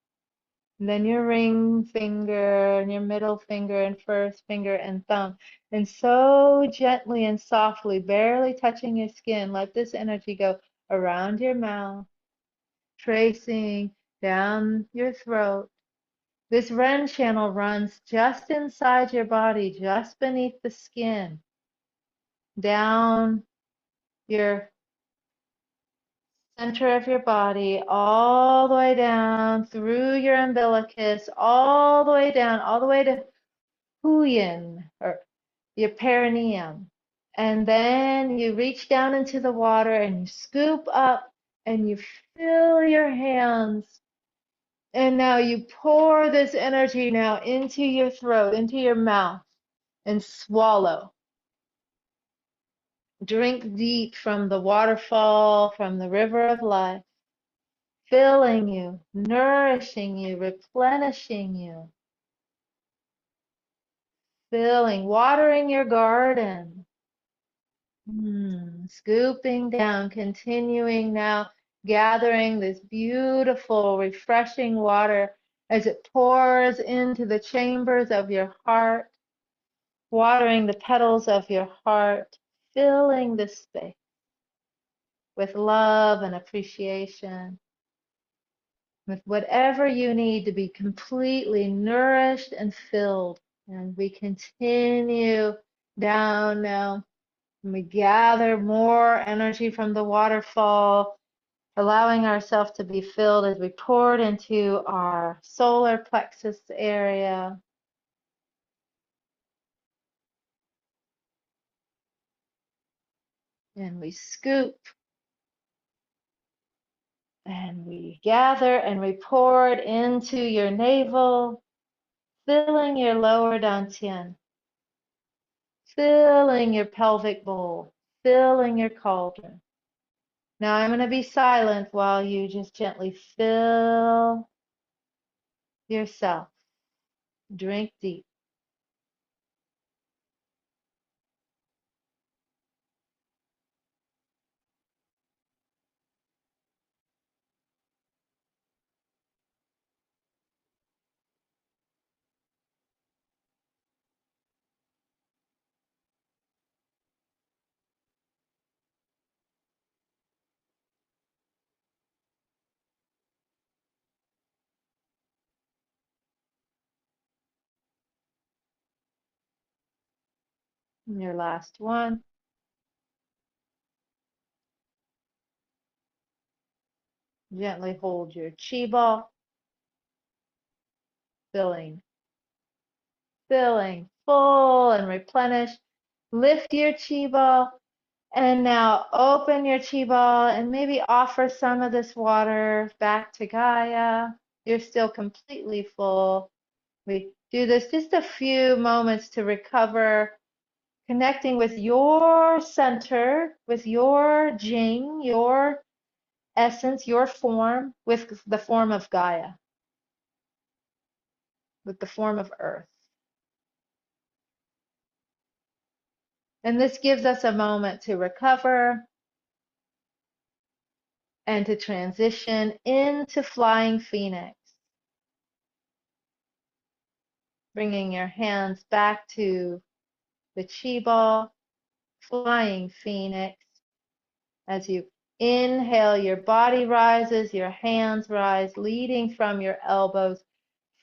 And then your ring finger and your middle finger and first finger and thumb. And so gently and softly, barely touching your skin, let this energy go around your mouth, tracing down your throat. This Ren channel runs just inside your body, just beneath the skin, down your center of your body, all the way down through your umbilicus, all the way down, all the way to Huyin, or your perineum. And then you reach down into the water and you scoop up and you fill your hands. And now you pour this energy now into your throat, into your mouth, and swallow. Drink deep from the waterfall, from the river of life, filling you, nourishing you, replenishing you, filling, watering your garden. Scooping down, continuing now, gathering this beautiful, refreshing water as it pours into the chambers of your heart, watering the petals of your heart, filling this space with love and appreciation, with whatever you need to be completely nourished and filled. And we continue down now. And we gather more energy from the waterfall, allowing ourselves to be filled as we pour it into our solar plexus area. And we scoop and we gather and we pour it into your navel, filling your lower dantian, filling your pelvic bowl, filling your cauldron. Now I'm going to be silent while you just gently fill yourself. Drink deep. And your last one. Gently hold your Qi Ball, filling, filling, full and replenish. Lift your Qi Ball and now open your Qi Ball and maybe offer some of this water back to Gaia. You're still completely full. We do this just a few moments to recover, connecting with your center, with your Jing, your essence, your form, with the form of Gaia, with the form of Earth. And this gives us a moment to recover and to transition into Flying Phoenix. Bringing your hands back to the Qi Ball, flying phoenix. As you inhale, your body rises, your hands rise, leading from your elbows.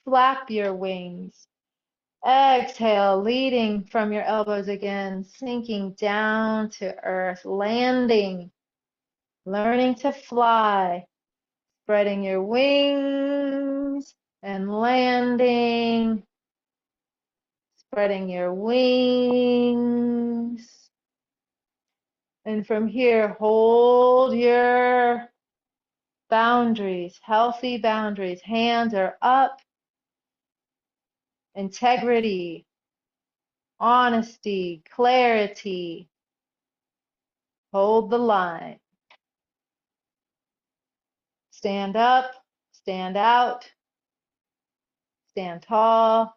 Flap your wings. Exhale, leading from your elbows again, sinking down to earth, landing, learning to fly, spreading your wings and landing, spreading your wings. And from here, hold your boundaries, healthy boundaries. Hands are up, integrity, honesty, clarity. Hold the line. Stand up, stand out, stand tall.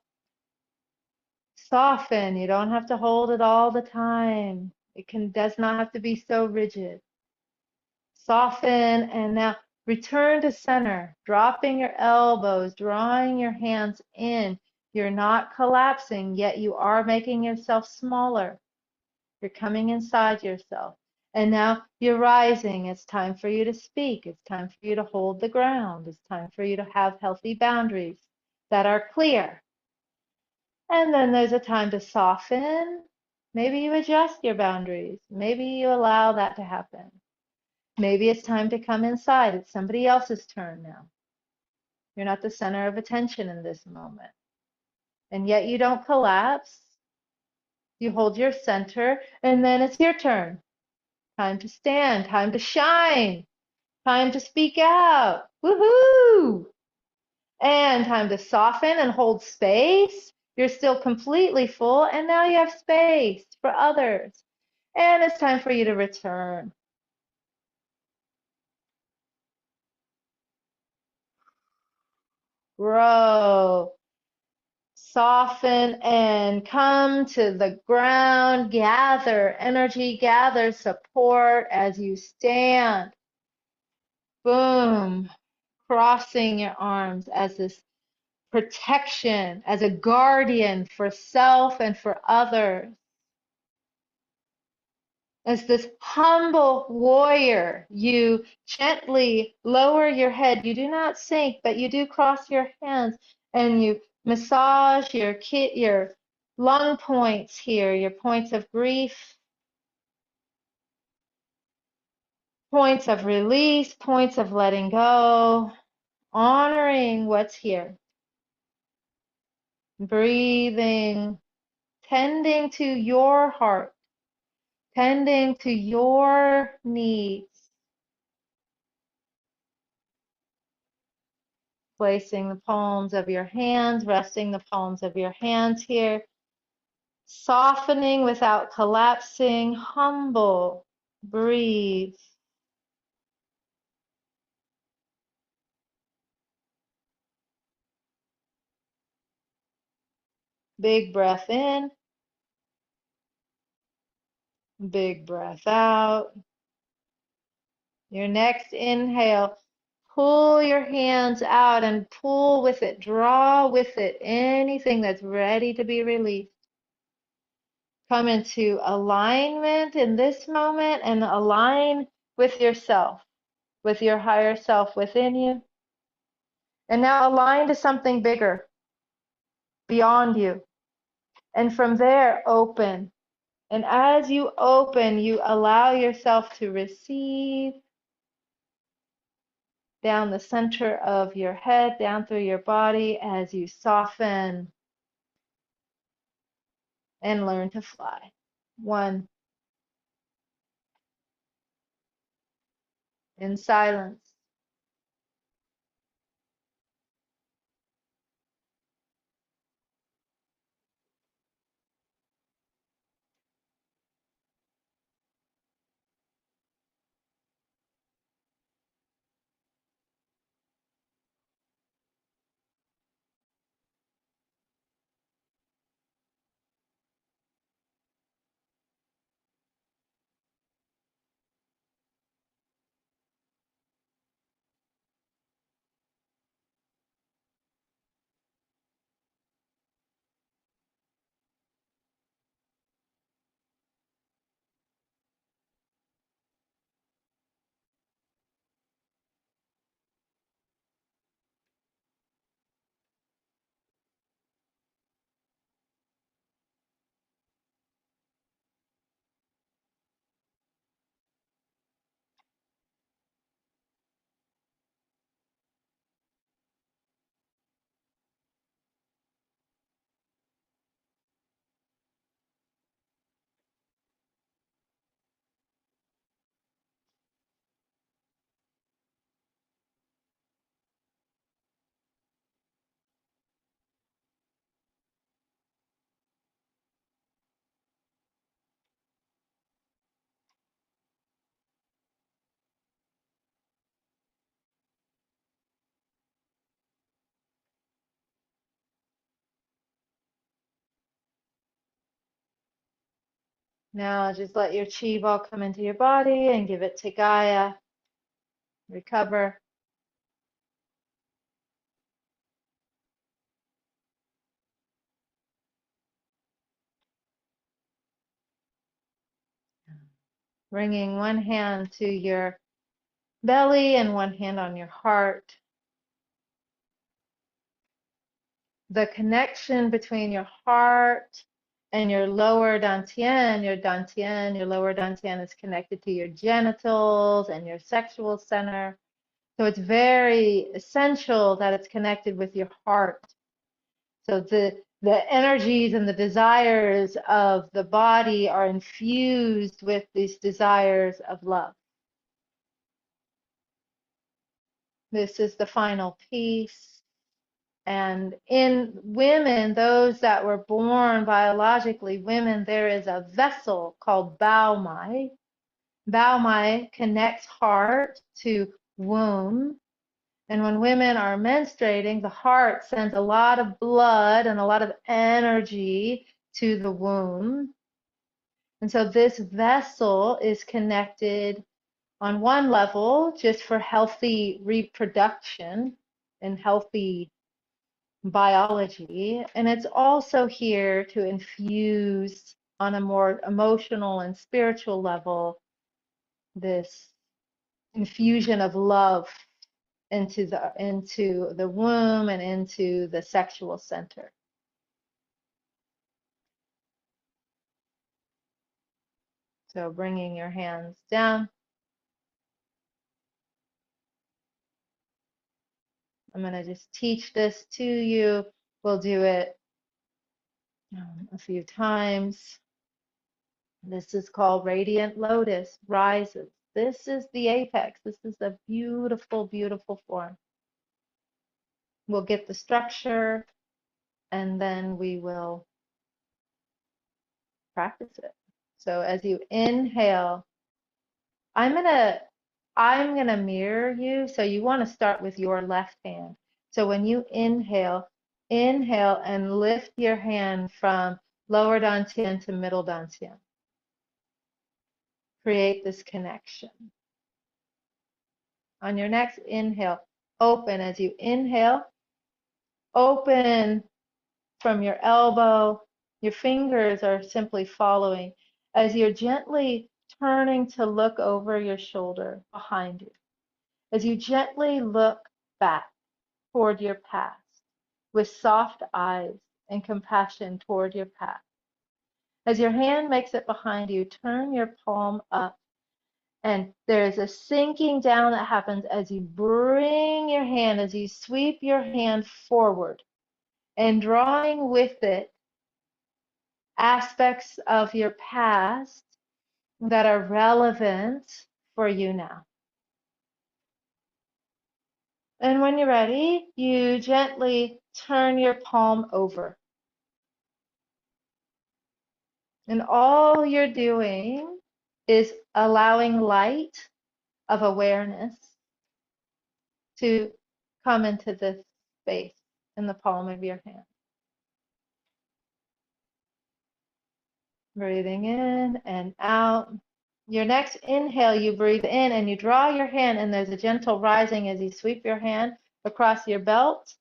Soften. You don't have to hold it all the time. Does not have to be so rigid. Soften, and now return to center, dropping your elbows, drawing your hands in. You're not collapsing, yet you are making yourself smaller. You're coming inside yourself. And now you're rising. It's time for you to speak. It's time for you to hold the ground. It's time for you to have healthy boundaries that are clear. And then there's a time to soften. Maybe you adjust your boundaries. Maybe you allow that to happen. Maybe it's time to come inside. It's somebody else's turn now. You're not the center of attention in this moment. And yet you don't collapse. You hold your center, and then it's your turn. Time to stand, time to shine, time to speak out. Woohoo! And time to soften and hold space. You're still completely full, and now you have space for others. And it's time for you to return. Grow. Soften and come to the ground. Gather energy, gather support as you stand. Boom. Crossing your arms as this protection, as a guardian for self and for others. As this humble warrior, you gently lower your head. You do not sink, but you do cross your hands and you massage your lung points here, your points of grief, points of release, points of letting go, honoring what's here. Breathing, tending to your heart, tending to your needs. Placing the palms of your hands, resting the palms of your hands here. Softening without collapsing, humble, breathe. Big breath in, big breath out. Your next inhale, pull your hands out and pull with it, draw with it anything that's ready to be released. Come into alignment in this moment and align with yourself, with your higher self within you. And now align to something bigger, beyond you. And from there, open. And as you open, you allow yourself to receive down the center of your head, down through your body as you soften and learn to fly. 1, in silence. Now just let your Qi Ball come into your body and give it to Gaia. Recover. Bringing one hand to your belly and one hand on your heart. The connection between your heart and your lower dantian, your lower dantian is connected to your genitals and your sexual center. So it's very essential that it's connected with your heart. So the energies and the desires of the body are infused with these desires of love. This is the final piece. And in women, those that were born biologically women, there is a vessel called Bao Mai. Bao Mai connects heart to womb. And when women are menstruating, the heart sends a lot of blood and a lot of energy to the womb. And so this vessel is connected on one level just for healthy reproduction and healthy biology, and it's also here to infuse on a more emotional and spiritual level this infusion of love into the womb and into the sexual center. So bringing your hands down. I'm going to just teach this to you. We'll do it a few times. This is called Radiant Lotus, rises. This is the apex. This is a beautiful, beautiful form. We'll get the structure and then we will practice it. So as you inhale, I'm gonna mirror you. So you want to start with your left hand. So when you inhale and lift your hand from lower dantian to middle dantian. Create this connection. On your next inhale, open. As you inhale, open from your elbow. Your fingers are simply following as you're gently turning to look over your shoulder behind you. As you gently look back toward your past with soft eyes and compassion toward your past. As your hand makes it behind you, turn your palm up. And there's a sinking down that happens as you bring your hand, as you sweep your hand forward and drawing with it aspects of your past that are relevant for you now. And when you're ready, you gently turn your palm over. And all you're doing is allowing light of awareness to come into this space in the palm of your hand. Breathing in and out. Your next inhale, you breathe in and you draw your hand, and there's a gentle rising as you sweep your hand across your belt,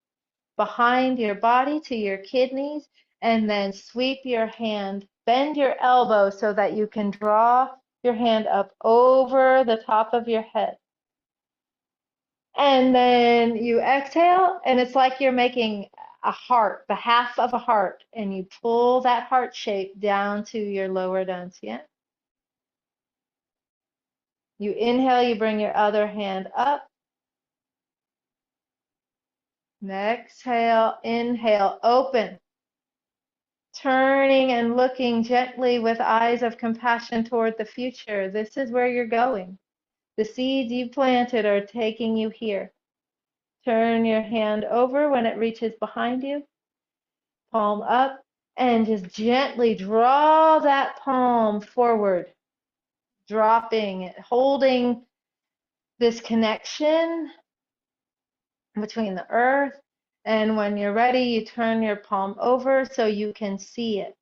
behind your body to your kidneys, and then sweep your hand, bend your elbow so that you can draw your hand up over the top of your head. And then you exhale, and it's like you're making a heart, the half of a heart, and you pull that heart shape down to your lower dantian. You inhale, you bring your other hand up. Exhale, inhale, open. Turning and looking gently with eyes of compassion toward the future. This is where you're going. The seeds you planted are taking you here. Turn your hand over when it reaches behind you. Palm up, and just gently draw that palm forward. Dropping, holding this connection between the earth, and when you're ready, you turn your palm over so you can see it.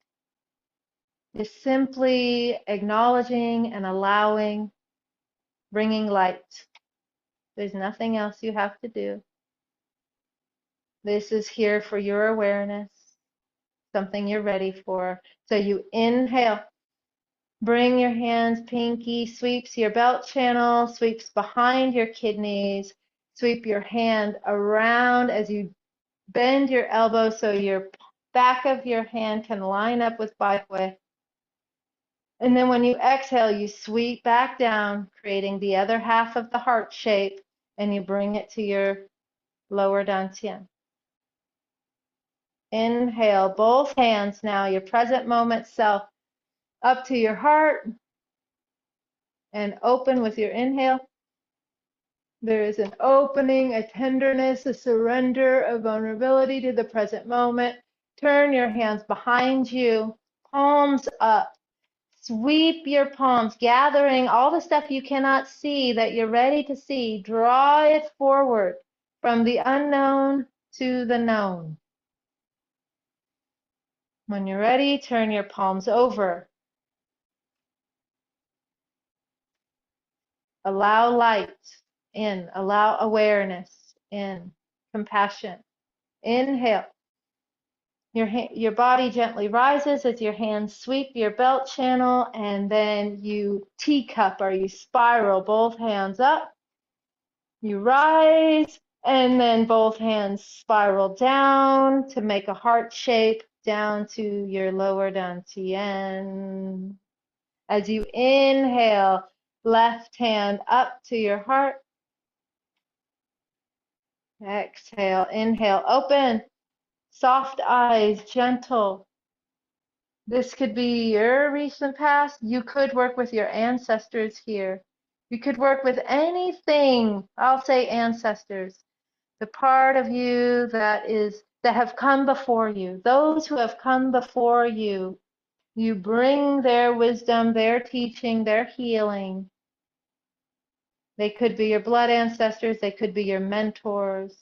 is simply acknowledging and allowing, bringing light. There's nothing else you have to do. This is here for your awareness, something you're ready for. So you inhale, bring your hands, pinky sweeps your belt channel, sweeps behind your kidneys, sweep your hand around as you bend your elbow so your back of your hand can line up with Baihui. And then when you exhale, you sweep back down, creating the other half of the heart shape, and you bring it to your lower dantian. Inhale, both hands now, your present moment self, up to your heart, and open with your inhale. There is an opening, a tenderness, a surrender, a vulnerability to the present moment. Turn your hands behind you, palms up. Sweep your palms, gathering all the stuff you cannot see that you're ready to see. Draw it forward from the unknown to the known. When you're ready, turn your palms over. Allow light in, allow awareness in, compassion. Inhale. Your body gently rises as your hands sweep your belt channel, and then you teacup or you spiral both hands up. You rise, and then both hands spiral down to make a heart shape down to your lower dantian. As you inhale, left hand up to your heart. Exhale, inhale, open, soft eyes, gentle. This could be your recent past. You could work with your ancestors here. You could work with anything. I'll say ancestors. The part of you that have come before you. Those who have come before you. You bring their wisdom, their teaching, their healing. They could be your blood ancestors. They could be your mentors.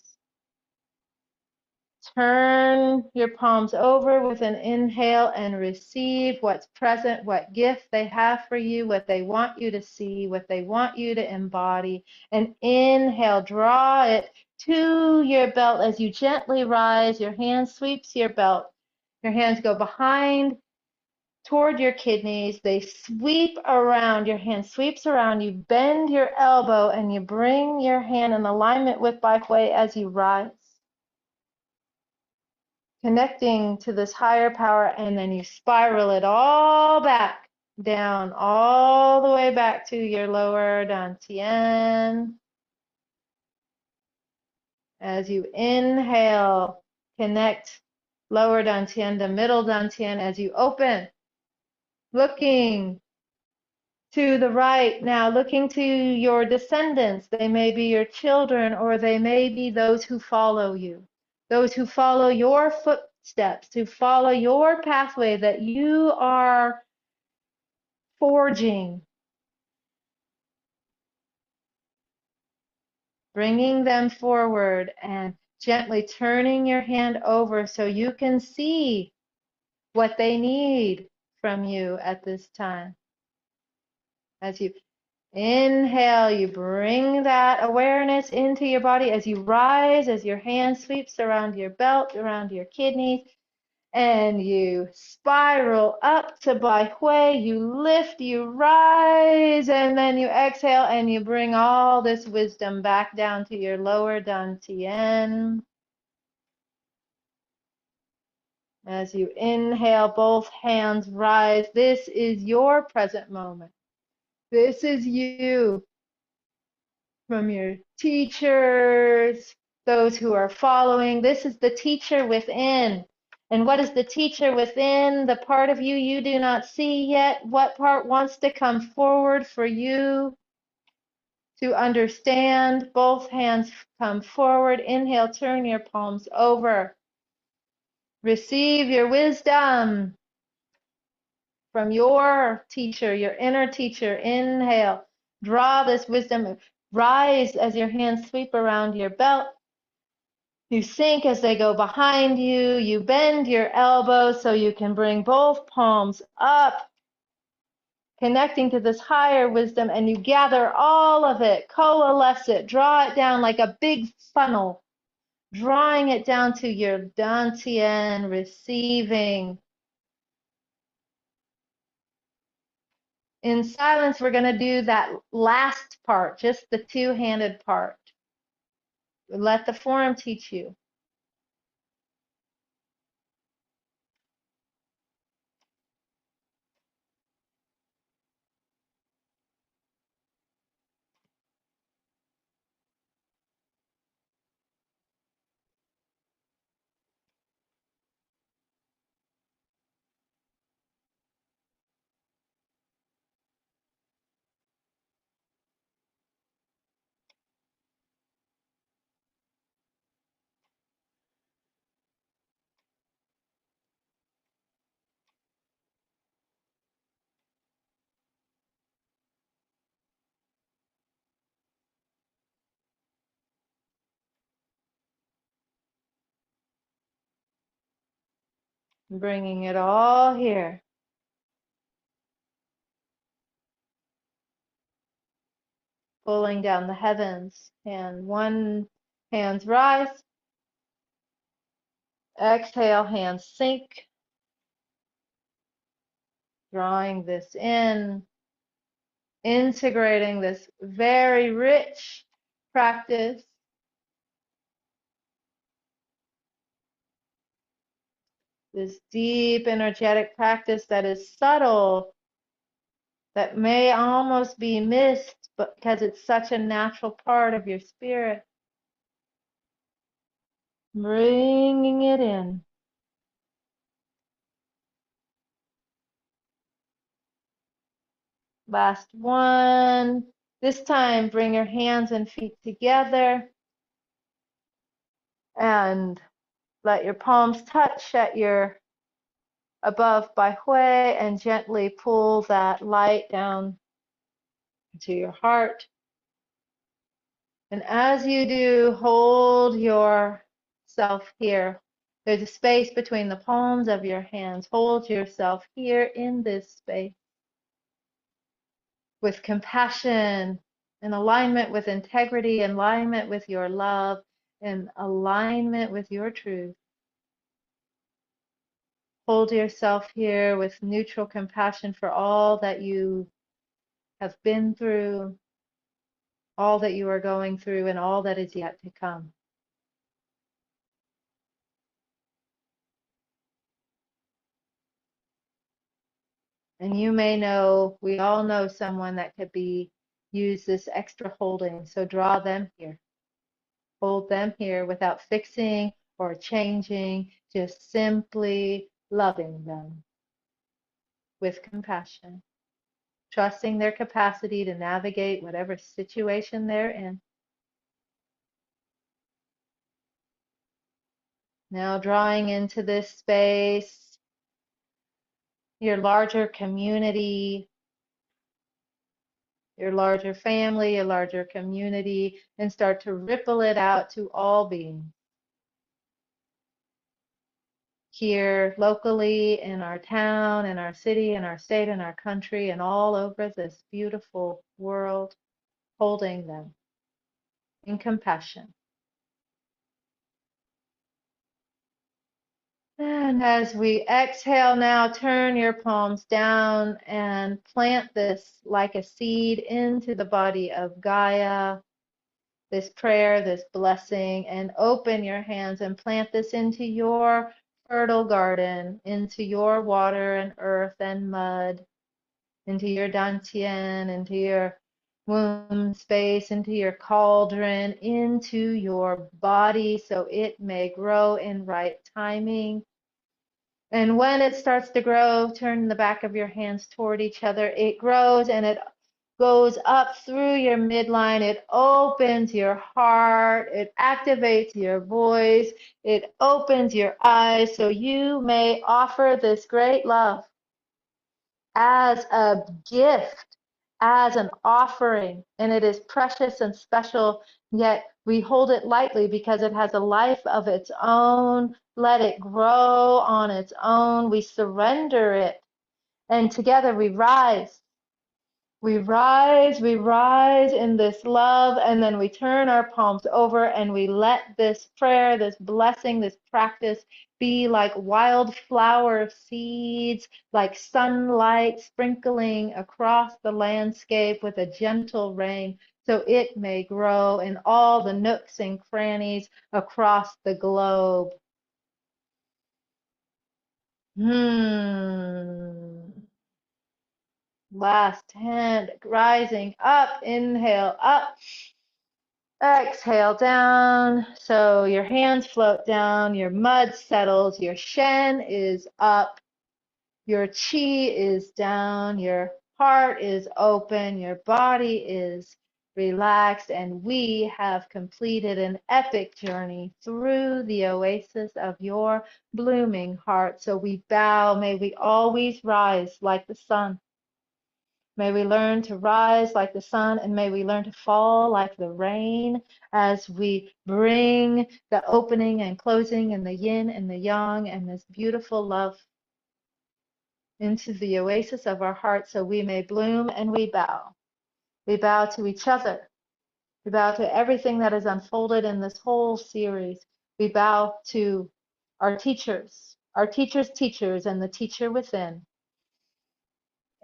Turn your palms over with an inhale and receive what's present, what gift they have for you, what they want you to see, what they want you to embody. And inhale, draw it to your belt as you gently rise. Your hand sweeps your belt. Your hands go behind toward your kidneys. They sweep around. Your hand sweeps around. You bend your elbow and you bring your hand in alignment with Baihui as you rise. Connecting to this higher power, and then you spiral it all back down, all the way back to your lower dantian. As you inhale, connect lower dantian to middle dantian as you open, looking to the right now, looking to your descendants. They may be your children, or they may be those who follow you, those who follow your footsteps, to follow your pathway that you are forging, bringing them forward and gently turning your hand over so you can see what they need from you at this time. As you inhale, you bring that awareness into your body as you rise, as your hand sweeps around your belt, around your kidneys, and you spiral up to Baihui. You lift, you rise, and then you exhale and you bring all this wisdom back down to your lower dantian. As you inhale, both hands rise. This is your present moment. This is you. From your teachers, those who are following. This is the teacher within. And what is the teacher within? The part of you you do not see yet. What part wants to come forward for you to understand? Both hands come forward. Inhale, turn your palms over. Receive your wisdom from your teacher, your inner teacher. Inhale, draw this wisdom. Rise as your hands sweep around your belt. You sink as they go behind you. You bend your elbows so you can bring both palms up, connecting to this higher wisdom, and you gather all of it, coalesce it, draw it down like a big funnel, drawing it down to your dantian, receiving. In silence, we're going to do that last part, just the two-handed part. Let the form teach you. Bringing it all here. Pulling down the heavens. And one hands rise. Exhale, hands sink. Drawing this in. Integrating this very rich practice. This deep energetic practice that is subtle, that may almost be missed, but because it's such a natural part of your spirit. Bringing it in. Last one. This time, bring your hands and feet together and let your palms touch at your above bai hui and gently pull that light down to your heart. And as you do, hold yourself here. There's a space between the palms of your hands. Hold yourself here in this space with compassion, in alignment with integrity, in alignment with your love, in alignment with your truth. Hold yourself here with neutral compassion for all that you have been through, all that you are going through, and all that is yet to come. And you may know, we all know someone that could use this extra holding. So draw them here. Hold them here without fixing or changing, just simply loving them with compassion, trusting their capacity to navigate whatever situation they're in. Now drawing into this space, your larger community, your larger family, your larger community, and start to ripple it out to all beings. Here locally, in our town, in our city, in our state, in our country, and all over this beautiful world, holding them in compassion. And as we exhale now, turn your palms down and plant this like a seed into the body of Gaia, this prayer, this blessing, and open your hands and plant this into your fertile garden, into your water and earth and mud, into your dantian, into your womb space, into your cauldron, into your body so it may grow in right timing. And when it starts to grow, turn the back of your hands toward each other. It grows and it goes up through your midline. It opens your heart. It activates your voice. It opens your eyes so you may offer this great love as a gift, as an offering. And it is precious and special, yet We hold it lightly because it has a life of its own. Let it grow on its own. We surrender it. And together we rise. We rise in this love, and then we turn our palms over and we let this prayer, this blessing, this practice be like wildflower seeds, like sunlight sprinkling across the landscape with a gentle rain, so it may grow in all the nooks and crannies across the globe. Last hand rising up, inhale up, exhale down. So your hands float down, your mud settles, your shen is up, your chi is down, your heart is open, your body is relaxed, and we have completed an epic journey through the oasis of your blooming heart. So we bow, may we always rise like the sun. May we learn to rise like the sun, and may we learn to fall like the rain as we bring the opening and closing and the yin and the yang and this beautiful love into the oasis of our hearts, so we may bloom and we bow. We bow to each other. We bow to everything that is unfolded in this whole series. We bow to our teachers' teachers, and the teacher within.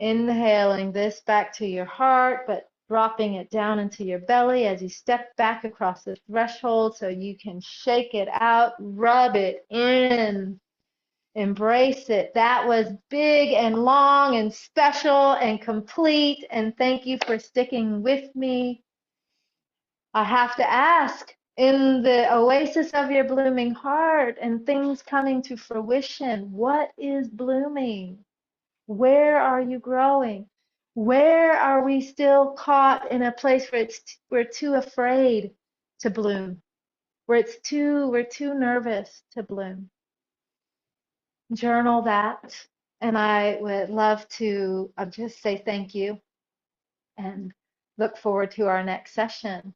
Inhaling this back to your heart, but dropping it down into your belly as you step back across the threshold so you can shake it out, rub it in, embrace it. That was big and long and special and complete, and thank you for sticking with me. I have to ask, in the oasis of your blooming heart and things coming to fruition, what is blooming? Where are you growing? Where are we still caught in a place where we're too afraid to bloom, where we're too nervous to bloom? Journal that, and I would love to just say thank you and look forward to our next session.